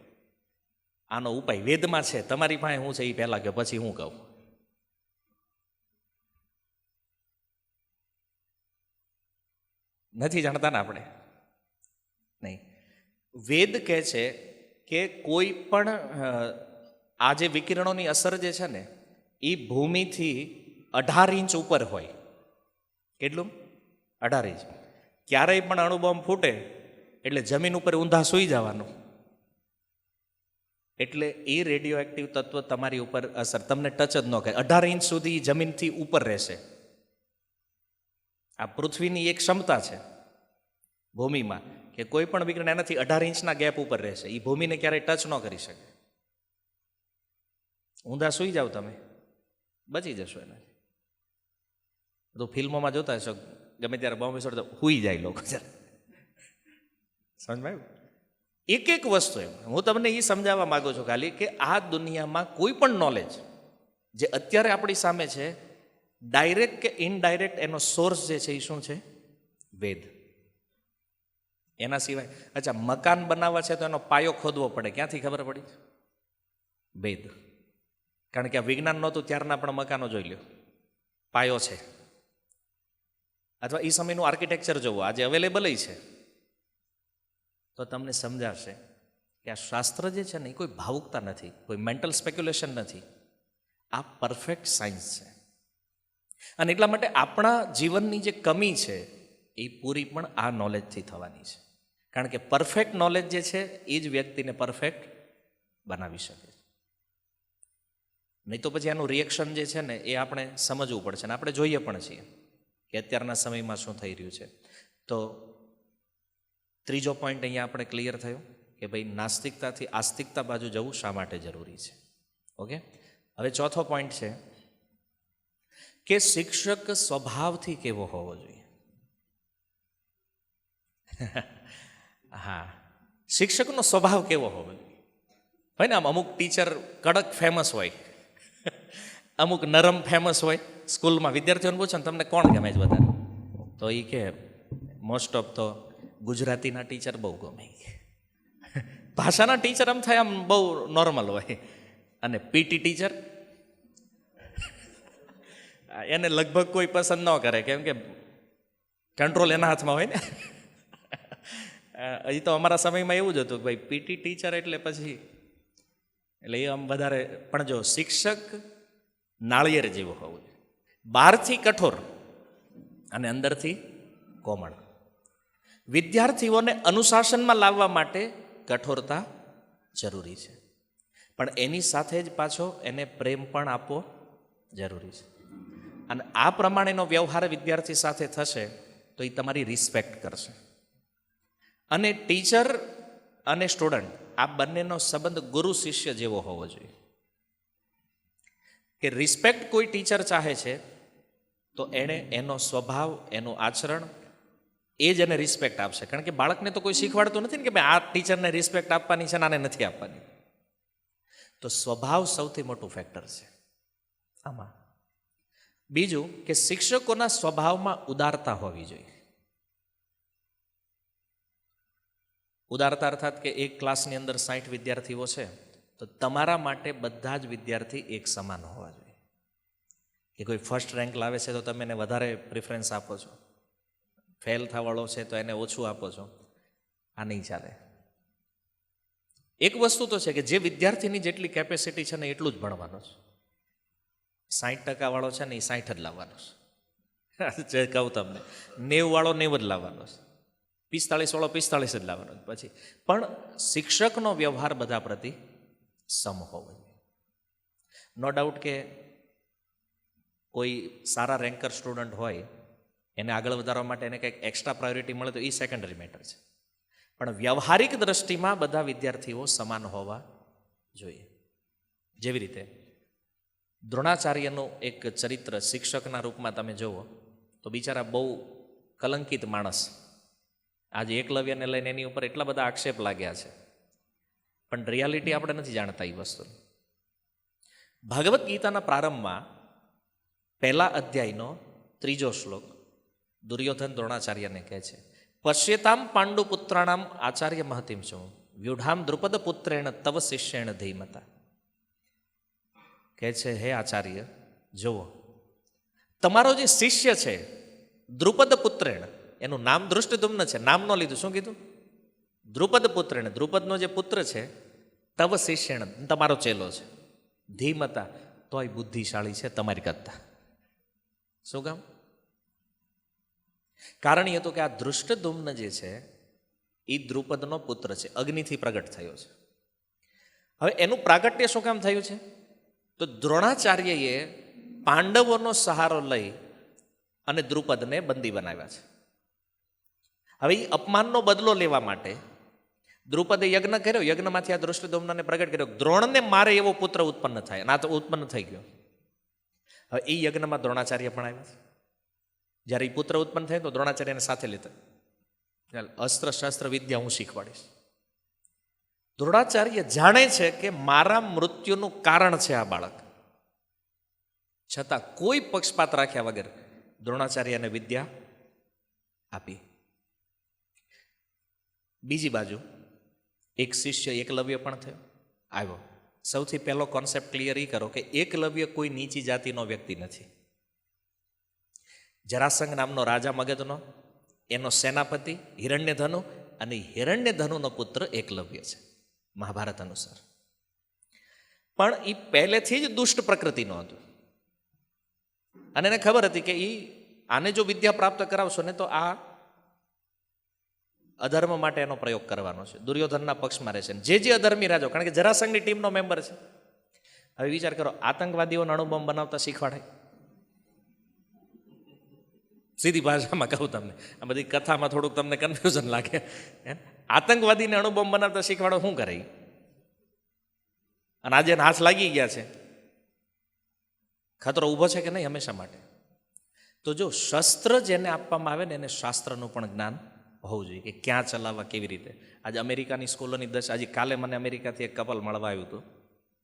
આનો ઉપાય વેદમાં છે. તમારી પાસે શું છે એ પહેલાં કે પછી હું કહું? નથી જાણતા ને આપણે? નહીં. વેદ કહે છે કે કોઈ પણ આ જે વિકિરણોની અસર જે છે ને એ ભૂમિથી 18 ઇંચ ઉપર હોય. કેટલું? 18 ઇંચ. ક્યારેય પણ અણુબોમ્બ ફૂટે એટલે જમીન ઉપર ઊંધા સૂઈ જવાનું, એટલે એ રેડિયો એક્ટિવ તત્વ તમારી ઉપર અસર, તમને ટચ જ ન કરે. 18 ઇંચ સુધી જમીનથી ઉપર રહેશે. આ પૃથ્વીની એક ક્ષમતા છે ભૂમિમાં કે કોઈ પણ વિકિરણ એનાથી 18 ઇંચના ગેપ ઉપર રહેશે. એ ભૂમિને ક્યારેય ટચ ન કરી શકે. ઊંધા સૂઈ જાઓ તમે, બચી જશો એનાથી. તો ફિલ્મોમાં જોતા હશો, ગમે ત્યારે બોમ્બ વિસ્ફોટ હુઈ જાય લોકો. સમજાયું? એક એક વસ્તુ એમ હું તમને એ સમજાવવા માંગુ છું ખાલી કે આ દુનિયામાં કોઈ પણ નોલેજ જે અત્યારે આપણી સામે છે, ડાયરેક્ટ કે ઇનડાયરેક્ટ એનો સોર્સ જે છે એ શું છે? વેદ. એના સિવાય અચ્છા મકાન બનાવવા છે તો એનો પાયો ખોદવો પડે, ક્યાંથી ખબર પડી? વેદ. કારણ કે આ વિજ્ઞાન નહોતું ત્યારના પણ મકાનો જોઈ લ્યો, પાયો છે. અથવા એ સમયનું આર્કિટેક્ચર જોવો, આજે અવેલેબલ છે, તો તમને સમજાશે કે આ શાસ્ત્ર જે છે ને એ કોઈ ભાવુકતા નથી, કોઈ મેન્ટલ સ્પેક્યુલેશન નથી, આ પરફેક્ટ સાયન્સ છે. અને એટલા માટે આપણા જીવનની જે કમી છે એ પૂરી પણ આ નોલેજથી થવાની છે. કારણ કે પરફેક્ટ નોલેજ જે છે એ જ વ્યક્તિને પરફેક્ટ બનાવી શકે. નહીં તો પછી એનું રિએક્શન જે છે ને એ આપણે સમજવું પડશે. ને આપણે જોઈએ પણ છીએ કે અત્યારના સમયમાં શું થઈ રહ્યું છે. તો ત્રીજો પોઈન્ટ અહીંયા આપણે ક્લિયર થયો કે ભાઈ નાસ્તિકતાથી આસ્તિકતા બાજુ જવું શા માટે જરૂરી છે. ઓકે, હવે ચોથો પોઈન્ટ છે કે શિક્ષક સ્વભાવથી કેવો હોવો જોઈએ. હા, શિક્ષકનો સ્વભાવ કેવો હોવો જોઈએ. હોય ને, આમ અમુક ટીચર કડક ફેમસ હોય, અમુક નરમ ફેમસ હોય. સ્કૂલમાં વિદ્યાર્થીઓને પૂછો ને તમને કોણ ગમે છે વધારે, તો એ કે મોસ્ટ ઓફ તો ગુજરાતીના ટીચર બહુ ગમે. ભાષાના ટીચર આમ થાય આમ બહુ નોર્મલ હોય, અને પીટી ટીચર એને લગભગ કોઈ પસંદ ન કરે, કેમ કે કંટ્રોલ એના હાથમાં હોય ને. હજી તો અમારા સમયમાં એવું જ હતું કે ભાઈ પીટી ટીચર એટલે પછી એટલે એ આમ વધારે. પણ જો શિક્ષક નાળિયેર જેવો હોવું જોઈએ, બહારથી કઠોર અને અંદરથી કોમળ. વિદ્યાર્થીઓને અનુશાસનમાં લાવવા માટે કઠોરતા જરૂરી છે, પણ એની સાથે જ પાછો એને પ્રેમ પણ આપવો જરૂરી છે. અને આ પ્રમાણેનો વ્યવહાર વિદ્યાર્થી સાથે થશે તો એ તમારી રિસ્પેક્ટ કરશે. અને ટીચર અને સ્ટુડન્ટ આ બંનેનો સંબંધ ગુરુ શિષ્ય જેવો હોવો જોઈએ. કે રિસ્પેક્ટ કોઈ ટીચર ચાહે છે તો એણે એનો સ્વભાવ, એનું આચરણ, એ જ એને રિસ્પેક્ટ આપશે. કારણ કે બાળકને તો કોઈ શીખવાડતું નથી ને કે ભાઈ આ ટીચરને રિસ્પેક્ટ આપવાની છે ને આને નથી આપવાની. તો સ્વભાવ સૌથી મોટું ફેક્ટર છે આમાં. બીજું કે શિક્ષકોના સ્વભાવમાં ઉદારતા હોવી જોઈએ. ઉદારતા અર્થાત કે એક ક્લાસની અંદર 60 વિદ્યાર્થીઓ છે તો તમારા માટે બધા જ વિદ્યાર્થી એક સમાન હોવા જોઈએ. કે કોઈ ફર્સ્ટ રેન્ક લાવે છે તો તમે એને વધારે પ્રિફરન્સ આપો છો, ફેલ થવાળો છે તો એને ઓછું આપો છો. આ નહીં ચાલે. એક વસ્તુ તો છે કે જે વિદ્યાર્થીની જેટલી કેપેસિટી છે ને એટલું જ ભણવાનું છે. 60% વાળો છે ને એ 60 જ લાવવાનો છે. જે કહું તમને 90 વાળો 90 જ લાવવાનો છે, 45 વાળો 45 જ લાવવાનો. પછી પણ શિક્ષકનો વ્યવહાર બધા પ્રતિ સમ હોવો જોઈએ. નો ડાઉટ કે કોઈ સારા રેન્કર સ્ટુડન્ટ હોય એને આગળ વધારવા માટે એને કંઈક એક્સ્ટ્રા પ્રાયોરિટી મળે તો એ સેકન્ડરી મેટર છે. પણ વ્યવહારિક દ્રષ્ટિમાં બધા વિદ્યાર્થીઓ સમાન હોવા જોઈએ. જેવી રીતે દ્રોણાચાર્યનું એક ચરિત્ર શિક્ષકના રૂપમાં તમે જુઓ તો બિચારા બહુ કલંકિત માણસ. આજે એકલવ્યને લઈને એની ઉપર એટલા બધા આક્ષેપ લાગ્યા છે, પણ રિયાલિટી આપણે નથી જાણતા એ વસ્તુ. ભાગવદ્ ગીતાના પ્રારંભમાં પહેલા અધ્યાયનો 3જો શ્લોક દુર્યોધન દ્રોણાચાર્યને કહે છે, પશ્યેતામ પાંડુપુત્રાણામ આચાર્ય મહતિમ છું વ્યુઢામ દ્રુપદ પુત્રેણ તવ શિષ્યેણ ધીમતા. કહે છે, હે આચાર્ય જુઓ, તમારો જે શિષ્ય છે દ્રુપદ પુત્રેણ, એનું નામ ધૃષ્ટદ્યુમ્ન છે, નામ ન લીધું, શું કીધું? દ્રુપદ પુત્રેણ, દ્રુપદનો જે પુત્ર છે, તવ શિષ્યેણ, તમારો ચેલો છે, ધીમતા, તોય બુદ્ધિશાળી છે તમારી કરતા. શું કામ? કારણ એ હતું કે આ ધૃષ્ટદ્યુમ્ન જે છે એ દ્રુપદનો પુત્ર છે, અગ્નિથી પ્રગટ થયો છે. હવે એનું પ્રાગટ્ય શું કામ થયું છે? તો દ્રોણાચાર્યએ પાંડવોનો સહારો લઈ અને દ્રુપદને બંદી બનાવ્યા છે. હવે એ અપમાનનો બદલો લેવા માટે દ્રુપદે યજ્ઞ કર્યો, યજ્ઞમાંથી આ ધૃષ્ટદ્યુમ્નને પ્રગટ કર્યો, દ્રોણને મારે એવો પુત્ર ઉત્પન્ન થાય, ના તો ઉત્પન્ન થઈ ગયો. હવે એ યજ્ઞમાં દ્રોણાચાર્ય પણ આવ્યા છે. જ્યારે એ પુત્ર ઉત્પન્ન થાય તો દ્રોણાચાર્યને સાથે લેતા, અસ્ત્ર શસ્ત્ર વિદ્યા હું શીખવાડીશ. દ્રોણાચાર્ય જાણે છે કે મારા મૃત્યુનું કારણ છે આ બાળક, છતાં કોઈ પક્ષપાત રાખ્યા વગર દ્રોણાચાર્યને વિદ્યા આપી. બીજી બાજુ એક શિષ્ય એકલવ્ય પણ થયો, આવ્યો. સૌથી પહેલો કોન્સેપ્ટ ક્લિયર એ કરો કે એકલવ્ય કોઈ નીચી જાતિનો વ્યક્તિ નથી. જરાસંઘ નામનો રાજા મગધનો, એનો સેનાપતિ હિરણ્યધનુ, અને હિરણ્યધનુનો પુત્ર એકલવ્ય છે મહાભારત અનુસાર. પણ એ પહેલેથી જ દુષ્ટ પ્રકૃતિનો હતો અને એને ખબર હતી કે આને જો વિદ્યા પ્રાપ્ત કરાવશો ને તો આ અધર્મ માટે એનો પ્રયોગ કરવાનો છે, દુર્યોધનના પક્ષમાં રહેશે. જે અધર્મી રાજો, કારણ કે જરાસંઘની ટીમનો મેમ્બર છે. હવે વિચાર કરો, આતંકવાદીઓને અણુબોમ્બ બનાવતા શીખવાડાય? સીધી ભાષામાં કહું તમને, આ બધી કથામાં થોડુંક તમને કન્ફ્યુઝન લાગે. આતંકવાદીને અણુબોમ્બ બનાવતા શીખવાડો શું કરે? અને આજે હાથ લાગી ગયા છે, ખતરો ઊભો છે કે નહીં હંમેશા માટે? તો જો શસ્ત્ર જેને આપવામાં આવે ને એને શાસ્ત્રનું પણ જ્ઞાન હોવું જોઈએ કે ક્યાં ચલાવવા, કેવી રીતે. આજે અમેરિકાની સ્કૂલોની આજે કાલે મને અમેરિકાથી એક કપલ મળવા આવ્યું હતું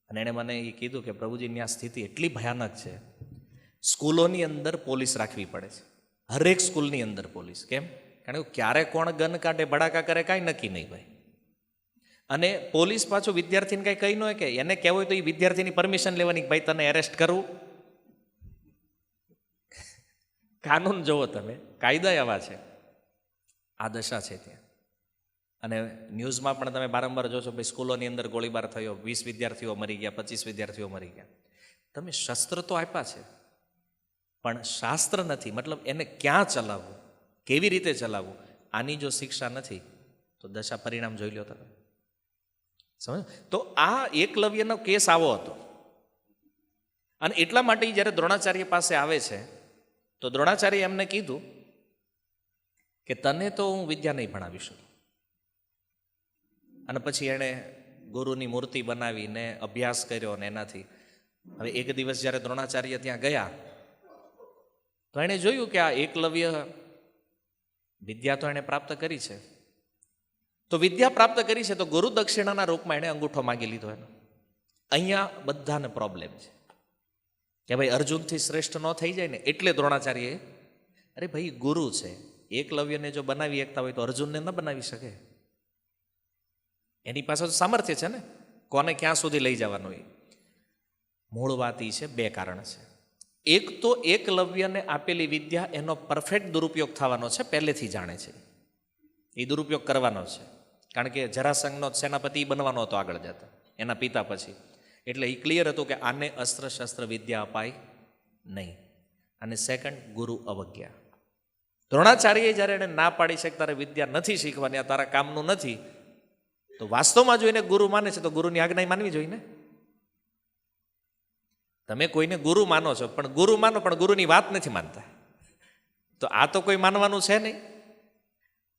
અને એણે મને એ કીધું કે પ્રભુજીની આ સ્થિતિ એટલી ભયાનક છે, સ્કૂલોની અંદર પોલીસ રાખવી પડે છે, હરેક સ્કૂલની અંદર પોલીસ. કેમ? કારણ કે ક્યારે કોણ ગન કાઢે, ભડાકા કરે, કાંઈ નક્કી નહીં ભાઈ. અને પોલીસ પાછું વિદ્યાર્થીને કાંઈ કહી ન હોય કે એને કહેવું હોય તો એ વિદ્યાર્થીની પરમિશન લેવાની, ભાઈ તને એરેસ્ટ કરવું. કાનૂન જોવો તમે, કાયદા એવા છે. આ દશા છે ત્યાં. અને ન્યૂઝમાં પણ તમે વારંવાર જોશો ભાઈ સ્કૂલોની અંદર ગોળીબાર થયો, 20 વિદ્યાર્થીઓ મરી ગયા, 25 વિદ્યાર્થીઓ મરી ગયા. તમે શસ્ત્ર તો આપ્યા છે પણ શાસ્ત્ર નથી, મતલબ એને ક્યાં ચલાવવું, કેવી રીતે ચલાવવું, આની જો શિક્ષા નથી તો દશા પરિણામ જોઈ લો તમે. સમજ? તો આ એકલવ્યનો કેસ આવો હતો. અને એટલા માટે જ્યારે દ્રોણાચાર્ય પાસે આવે છે તો દ્રોણાચાર્ય એમને કીધું કે તને તો હું વિદ્યા નહીં ભણાવી શકું. અને પછી એણે ગુરુની મૂર્તિ બનાવીને અભ્યાસ કર્યો ને એનાથી. હવે એક દિવસ જ્યારે દ્રોણાચાર્ય ત્યાં ગયા તો એણે જોયું કે આ એકલવ્ય વિદ્યા તો એણે પ્રાપ્ત કરી છે. તો વિદ્યા પ્રાપ્ત કરી છે તો ગુરુ દક્ષિણાના રૂપમાં એણે અંગૂઠો માગી લીધો એનો. અહીંયા બધાને પ્રોબ્લેમ છે કે ભાઈ અર્જુનથી શ્રેષ્ઠ ન થઈ જાય ને, એટલે દ્રોણાચાર્યએ અરે ભાઈ ગુરુ છે, એકલવ્યને જો બનાવી શકતા હોય તો અર્જુનને ન બનાવી શકે. એની પાસે તો સામર્થ્ય છે ને, કોને ક્યાં સુધી લઈ જવાનું. એ મૂળ વાત એ છે, બે કારણ છે. એક તો એકલવ્યને આપેલી વિદ્યા એનો પરફેક્ટ દુરુપયોગ થવાનો છે, પહેલેથી જાણે છે, એ દુરુપયોગ કરવાનો છે. કારણ કે જરાસંઘનો સેનાપતિ બનવાનો હતો આગળ જતા એના પિતા પછી. એટલે એ ક્લિયર હતું કે આને અસ્ત્ર શસ્ત્ર વિદ્યા અપાય નહીં. અને સેકન્ડ, ગુરુ અવજ્ઞા. દ્રોણાચાર્યએ જ્યારે એને ના પાડી છે કે તારે વિદ્યા નથી શીખવાની, આ તારા કામનું નથી, તો વાસ્તવમાં જોઈને ગુરુ માને છે તો ગુરુની આજ્ઞા માનવી જોઈએ ને. તમે કોઈને ગુરુ માનો છો પણ ગુરુ માનો પણ ગુરુની વાત નથી માનતા, તો આ તો કોઈ માનવાનું છે નહીં.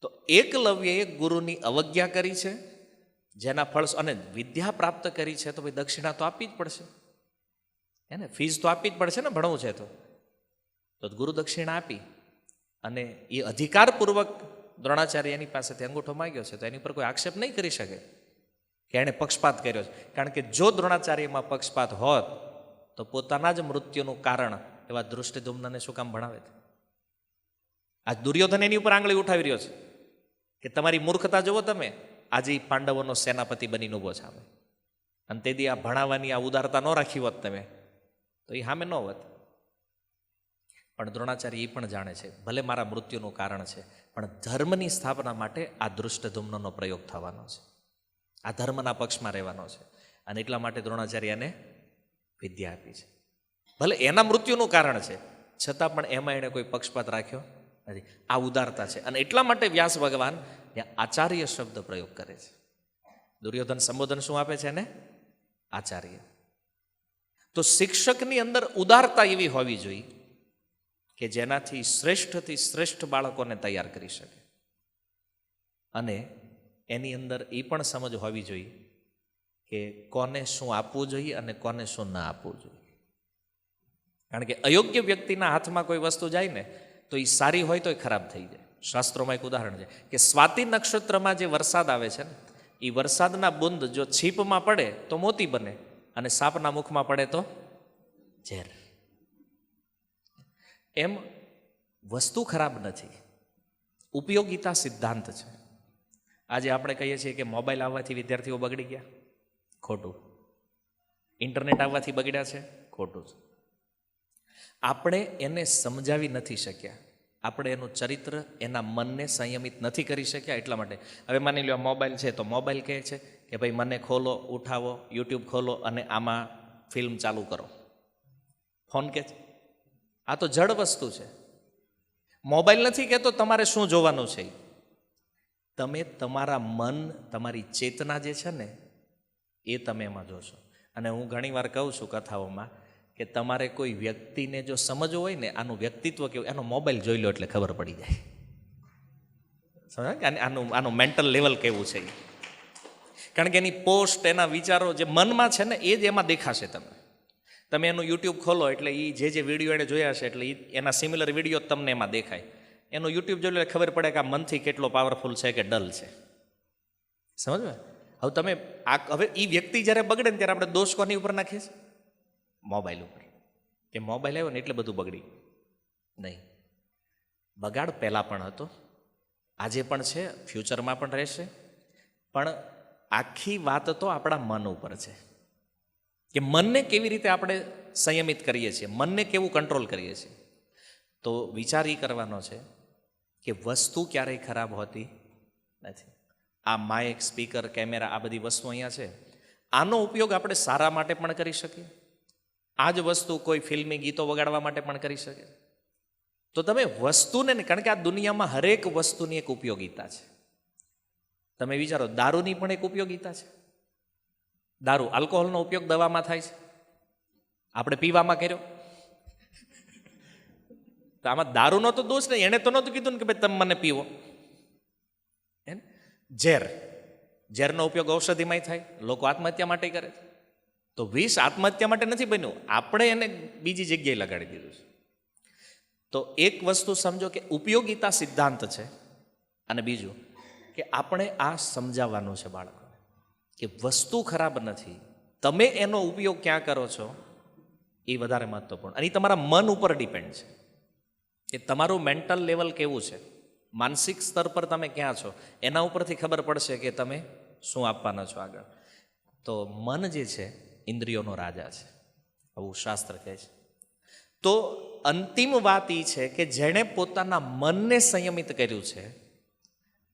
તો એકલવ્યએ ગુરુની અવજ્ઞા કરી છે, જેના ફળ, અને વિદ્યા પ્રાપ્ત કરી છે તો ભાઈ દક્ષિણા તો આપવી જ પડશે, એને ફીસ તો આપવી જ પડશે ને, ભણવું છે તો ગુરુ દક્ષિણા આપી. અને એ અધિકારપૂર્વક દ્રોણાચાર્ય એની પાસેથી અંગૂઠો માંગ્યો છે તો એની પર કોઈ આક્ષેપ નહીં કરી શકે કે એણે પક્ષપાત કર્યો છે. કારણ કે જો દ્રોણાચાર્યમાં પક્ષપાત હોત તો પોતાના જ મૃત્યુનું કારણ એવા દૃષ્ટિધુમ્નને શું કામ ભણાવે? આજ દુર્યોધન એની ઉપર આંગળી ઉઠાવી રહ્યો છે કે તમારી મૂર્ખતા જુઓ તમે, આજે પાંડવોનો સેનાપતિ બનીને ઊભો છે. અને તેથી આ ભણાવવાની આ ઉદારતા ન રાખી હોત તમે તો એ સામે ન હોત. પણ દ્રોણાચાર્ય એ પણ જાણે છે ભલે મારા મૃત્યુનું કારણ છે પણ ધર્મની સ્થાપના માટે આ દૃષ્ટધુમ્નનો પ્રયોગ થવાનો છે, આ ધર્મના પક્ષમાં રહેવાનો છે. અને એટલા માટે દ્રોણાચાર્યને વિદ્યા આપી છે. ભલે એના મૃત્યુનું કારણ છે છતાં પણ એમાં એણે કોઈ પક્ષપાત રાખ્યો નથી. આ ઉદારતા છે. અને એટલા માટે વ્યાસ ભગવાન આચાર્ય શબ્દ પ્રયોગ કરે છે. દુર્યોધન સંબોધન શું આપે છે એને? આચાર્ય. તો શિક્ષકની અંદર ઉદારતા એવી હોવી જોઈએ કે જેનાથી શ્રેષ્ઠથી શ્રેષ્ઠ બાળકોને તૈયાર કરી શકે. અને એની અંદર એ પણ સમજ હોવી જોઈએ કે કોને શું આપવું જોઈએ અને કોને શું ના આપવું જોઈએ. કારણ કે અયોગ્ય વ્યક્તિના હાથમાં કોઈ વસ્તુ જાય ને તો એ સારી હોય તો એ ખરાબ થઈ જાય. શાસ્ત્રોમાં એક ઉદાહરણ છે કે સ્વાતિ નક્ષત્રમાં જે વરસાદ આવે છે ને, એ વરસાદના બુંદ જો છીપમાં પડે તો મોતી બને અને સાપના મુખમાં પડે તો ઝેર. એમ વસ્તુ ખરાબ નથી, ઉપયોગિતા સિદ્ધાંત છે. આજે આપણે કહીએ છીએ કે મોબાઈલ આવવાથી વિદ્યાર્થીઓ બગડી ગયા, ખોટું. ઇન્ટરનેટ આવવાથી બગડ્યા છે, ખોટું છે. આપણે એને સમજાવી નથી શક્યા, આપણે એનું ચરિત્ર, એના મનને સંયમિત નથી કરી શક્યા. એટલા માટે હવે માની લો મોબાઈલ છે તો મોબાઈલ કહે છે કે ભાઈ મને ખોલો, ઉઠાવો, યુટ્યુબ ખોલો અને આમાં ફિલ્મ ચાલુ કરો. ફોન કે છે આ તો જડ વસ્તુ છે. મોબાઈલ નથી કહેતો તમારે શું જોવાનું છે. તમે તમારા મન, તમારી ચેતના જે છે ને એ તમે એમાં જોશો. અને હું ઘણીવાર કહું છું કથાઓમાં કે તમારે કોઈ વ્યક્તિને જો સમજવું હોય ને આનું વ્યક્તિત્વ કેવું, એનો મોબાઈલ જોઈ લો એટલે ખબર પડી જાય. સમજ કે આનું મેન્ટલ લેવલ કેવું છે. કારણ કે એની પોસ્ટ, એના વિચારો જે મનમાં છે ને એ જ એમાં દેખાશે. તમે એનું યુટ્યુબ ખોલો એટલે એ જે વિડીયો એણે જોયા છે એટલે એના સિમિલર વિડીયો તમને એમાં દેખાય. એનું યુટ્યુબ જોઈ એટલે ખબર પડે કે આ મનથી કેટલો પાવરફુલ છે કે ડલ છે. સમજવા? હવે તમે હવે એ વ્યક્તિ જ્યારે બગડે ને ત્યારે આપણે દોષ કોની ઉપર નાખીએ છીએ? મોબાઈલ ઉપર. કે મોબાઈલ આવ્યો ને એટલે બધું બગડી. નહીં, બગાડ પહેલાં પણ હતો, આજે પણ છે, ફ્યુચરમાં પણ રહેશે. પણ આખી વાત તો આપણા મન ઉપર છે કે મનને કેવી રીતે આપણે સંયમિત કરીએ છીએ, મનને કેવું કંટ્રોલ કરીએ છીએ. તો વિચાર એ કરવાનો છે કે વસ્તુ ક્યારેય ખરાબ હોતી નથી. આ માઇક, સ્પીકર, કેમેરા, આ બધી વસ્તુ અહીંયા છે, આનો ઉપયોગ આપણે સારા માટે પણ કરી શકીએ. આ જ વસ્તુ કોઈ ફિલ્મી ગીતો વગાડવા માટે પણ કરી શકે. તો તમે વસ્તુને, કારણ કે આ દુનિયામાં હરેક વસ્તુની એક ઉપયોગિતા છે. તમે વિચારો, દારૂની પણ એક ઉપયોગિતા છે. દારૂ, આલ્કોહોલનો ઉપયોગ દવામાં થાય છે, આપણે પીવામાં કર્યો. તો આમાં દારૂનો તો દોષ નહીં, એણે તો નહોતું કીધું ને કે ભાઈ તમે મને પીવો. ઝેરનો ઉપયોગ ઔષધિમાં થાય, લોકો આત્મહત્યા માટે કરે. તો વિષ આત્મહત્યા માટે નથી બન્યું, આપણે એને બીજી જગ્યાએ લગાડી દીધું છે. તો એક વસ્તુ સમજો કે ઉપયોગિતા સિદ્ધાંત છે, અને બીજું કે આપણે આ સમજાવવાનું છે બાળકોને કે વસ્તુ ખરાબ નથી, તમે એનો ઉપયોગ ક્યાં કરો છો એ વધારે મહત્વપૂર્ણ. અને એ તમારા મન ઉપર ડિપેન્ડ છે કે તમારું મેન્ટલ લેવલ કેવું છે, માનસિક સ્તર પર તમે ક્યાં છો, એના ઉપરથી ખબર પડશે કે તમે શું આપવાના છો આગળ. તો મન જે છે ઇન્દ્રિયોનો રાજા છે, આવું શાસ્ત્ર કહે છે. તો અંતિમ વાત એ છે કે જેણે પોતાના મનને સંયમિત કર્યું છે,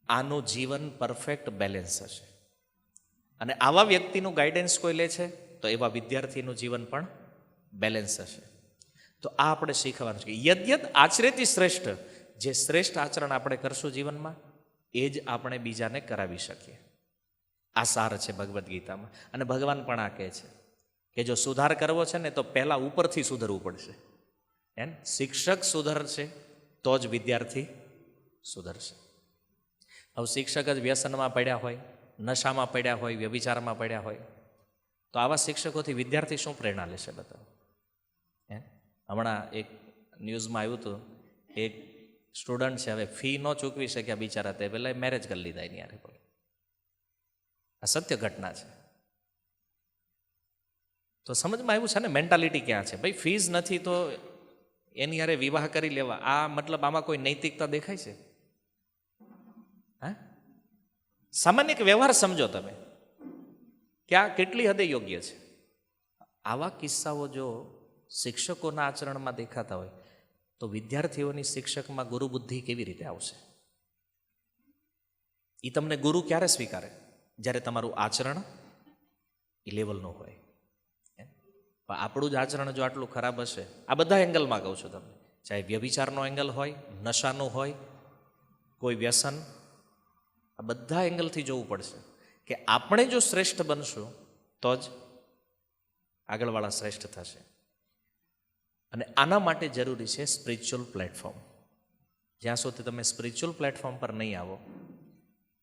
આનું જીવન પરફેક્ટ બેલેન્સ હશે. અને આવા વ્યક્તિનું ગાઈડન્સ કોઈ લે છે તો એવા વિદ્યાર્થીનું જીવન પણ બેલેન્સ હશે. તો આ આપણે શીખવાનું છે. યદ્યત આચરેતી શ્રેષ્ઠ, જે શ્રેષ્ઠ આચરણ આપણે કરશું જીવનમાં એ જ આપણે બીજાને કરાવી શકીએ. આ સાર છે ભગવદ્ ગીતામાં. અને ભગવાન પણ આ કહે છે કે જો સુધાર કરવો છે ને તો પહેલાં ઉપરથી સુધરવું પડશે. શિક્ષક સુધરશે તો જ વિદ્યાર્થી સુધરશે. હવે શિક્ષક જ વ્યસનમાં પડ્યા હોય, નશામાં પડ્યા હોય, વ્યભિચારમાં પડ્યા હોય, તો આવા શિક્ષકોથી વિદ્યાર્થી શું પ્રેરણા લેશે? બતાવો. હમણાં એક ન્યૂઝમાં આવ્યું હતું, એક સ્ટુડન્ટ છે, હવે ફી ન ચૂકવી શક્યા બિચારા, તે પહેલાં મેરેજ કરી લીધા એની યારે. આ સત્ય ઘટના છે. તો સમજમાં આવ્યું છે ને મેન્ટાલિટી ક્યાં છે. ભાઈ ફીઝ નથી તો એની યારે વિવાહ કરી લેવા, આ મતલબ આમાં કોઈ નૈતિકતા દેખાય છે? હા, સામાન્ય એક વ્યવહાર સમજો તમે કે આ કેટલી હદે યોગ્ય છે. આવા કિસ્સાઓ જો શિક્ષકોના આચરણમાં દેખાતા હોય તો વિદ્યાર્થીઓની શિક્ષકમાં ગુરુ બુદ્ધિ કેવી રીતે આવશે? એ તમને ગુરુ ક્યારે સ્વીકારે? જ્યારે તમારું આચરણ એ લેવલનું હોય. પણ આપણું જ આચરણ જો આટલું ખરાબ હશે, આ બધા એંગલમાં કહું છું તમને, ચાહે વ્યભિચારનો એંગલ હોય, નશાનું હોય, કોઈ વ્યસન, આ બધા એંગલથી જોવું પડશે કે આપણે જો શ્રેષ્ઠ બનશું તો જ આગળવાળા શ્રેષ્ઠ થશે. અને આના માટે જરૂરી છે સ્પિરિચ્યુઅલ પ્લેટફોર્મ. જ્યાં સુધી તમે સ્પિરિચ્યુઅલ પ્લેટફોર્મ પર નહીં આવો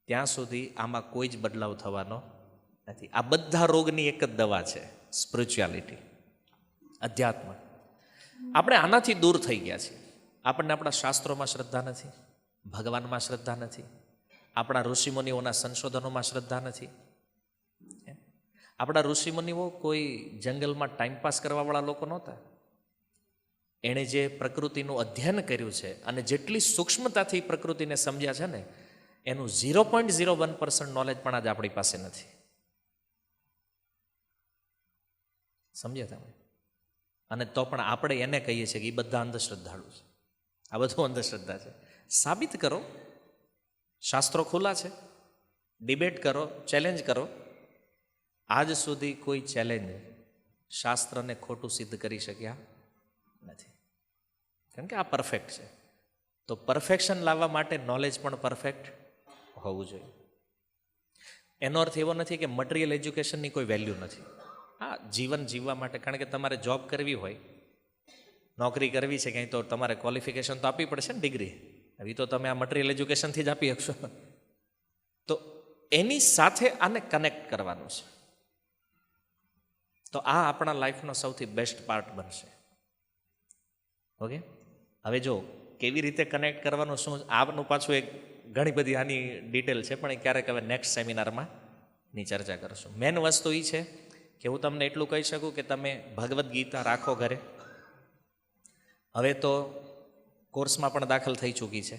ત્યાં સુધી આમાં કોઈ જ બદલાવ થવાનો નથી. આ બધા રોગની એક જ દવા છે, સ્પિરિચ્યુઆલિટી, અધ્યાત્મ. આપણે આનાથી દૂર થઈ ગયા છીએ. આપણને આપણા શાસ્ત્રોમાં શ્રદ્ધા નથી, ભગવાનમાં શ્રદ્ધા નથી, આપણા ઋષિમુનિઓના સંશોધનોમાં શ્રદ્ધા નથી. આપણા ઋષિમુનિઓ કોઈ જંગલમાં ટાઈમપાસ કરવાવાળા લોકો નહોતા. એણે જે પ્રકૃતિનું અધ્યયન કર્યું છે અને જેટલી સૂક્ષ્મતાથી પ્રકૃતિને સમજ્યા છે ને, એનું 0.01% નોલેજ પણ આજે આપણી પાસે નથી. સમજ્યા તમે? અને તો પણ આપણે એને કહીએ છીએ કે એ બધા અંધશ્રદ્ધાળુ છે, આ બધું અંધશ્રદ્ધા છે. સાબિત કરો, શાસ્ત્રો ખુલ્લા છે, ડિબેટ કરો, ચેલેન્જ કરો. આજ સુધી કોઈ ચેલેન્જ શાસ્ત્રને ખોટું સિદ્ધ કરી શક્યા નથી, કારણ કે આ પરફેક્ટ છે. તો પરફેક્શન લાવવા માટે નોલેજ પણ પરફેક્ટ હોવું જોઈએ. એનો અર્થ એવો નથી કે મટીરિયલ એજ્યુકેશનની કોઈ વેલ્યુ નથી. હા, જીવન જીવવા માટે, કારણ કે તમારે જોબ કરવી હોય, નોકરી કરવી છે ક્યાંય, તો તમારે ક્વોલિફિકેશન તો આપવી પડશે ને, ડિગ્રી. હવે તો તમે આ મટીરિયલ એજ્યુકેશનથી જ આપી શકશો. તો એની સાથે આને કનેક્ટ કરવાનું છે. તો આ આપણા લાઈફનો સૌથી બેસ્ટ પાર્ટ બનશે. ઓકે, હવે જો કેવી રીતે કનેક્ટ કરવાનું, શું આપનું પાછું એક ઘણી બધી આની ડિટેલ છે, પણ એ ક્યારેક હવે નેક્સ્ટ સેમિનારમાં ની ચર્ચા કરશું. મેન વસ્તુ એ છે કે હું તમને એટલું કહી શકું કે તમે ભગવદ્ ગીતા રાખો ઘરે. હવે તો કોર્સમાં પણ દાખલ થઈ ચૂકી છે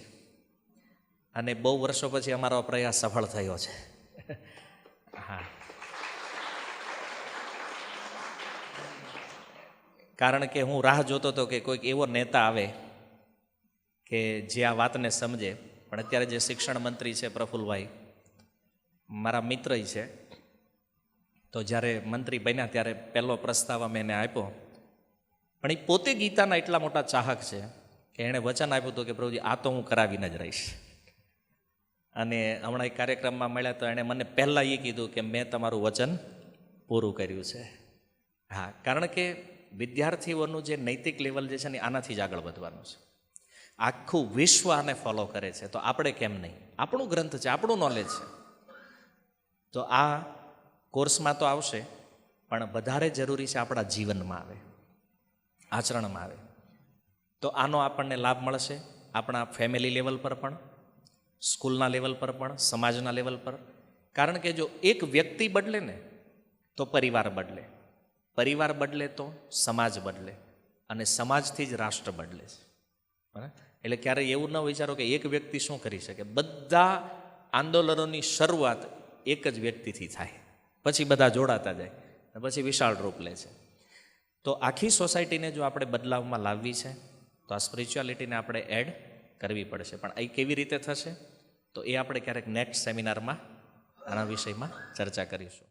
અને બહુ વર્ષો પછી અમારો પ્રયાસ સફળ થયો છે. હા, કારણ કે હું રાહ જોતો હતો કે કોઈક એવો નેતા આવે કે જે આ વાતને સમજે. પણ અત્યારે જે શિક્ષણ મંત્રી છે પ્રફુલ્લભાઈ, મારા મિત્ર છે, તો જ્યારે મંત્રી બન્યા ત્યારે પહેલો પ્રસ્તાવ અમે એને આપ્યો. પણ એ પોતે ગીતાના એટલા મોટા ચાહક છે કે એણે વચન આપ્યું હતું કે પ્રભુજી આ તો હું કરાવીને જ રહીશ. અને હમણાં એક કાર્યક્રમમાં મળ્યા તો એણે મને પહેલાં એ કીધું કે મેં તમારું વચન પૂરું કર્યું છે. હા, કારણ કે વિદ્યાર્થીઓનું જે નૈતિક લેવલ જે છે ને આનાથી જ આગળ વધવાનું છે. આખું વિશ્વ આને ફોલો કરે છે, તો આપણે કેમ નહીં? આપણું ગ્રંથ છે, આપણું નોલેજ છે. તો આ કોર્સમાં તો આવશે, પણ વધારે જરૂરી છે આપણા જીવનમાં આવે, આચરણમાં આવે. તો આનો આપણને લાભ મળશે આપણા ફેમિલી લેવલ પર પણ, સ્કૂલના લેવલ પર પણ, સમાજના લેવલ પર. કારણ કે જો એક વ્યક્તિ બદલે ને તો પરિવાર બદલે, પરિવાર બદલે તો સમાજ બદલે, અને સમાજથી જ રાષ્ટ્ર બદલે છે. બરાબર? એટલે ક્યારેય એવું ન વિચારો કે એક વ્યક્તિ શું કરી શકે. બધા આંદોલનોની શરૂઆત એક જ વ્યક્તિથી થાય, પછી બધા જોડાતા જાય, પછી વિશાળ રૂપ લે છે. તો આખી સોસાયટીને જો આપણે બદલાવમાં લાવવી છે તો આ સ્પિરિચ્યુઆલિટીને આપણે એડ કરવી પડશે. પણ એ કેવી રીતે થશે તો એ આપણે ક્યારેક નેક્સ્ટ સેમિનારમાં આના વિષયમાં ચર્ચા કરીશું.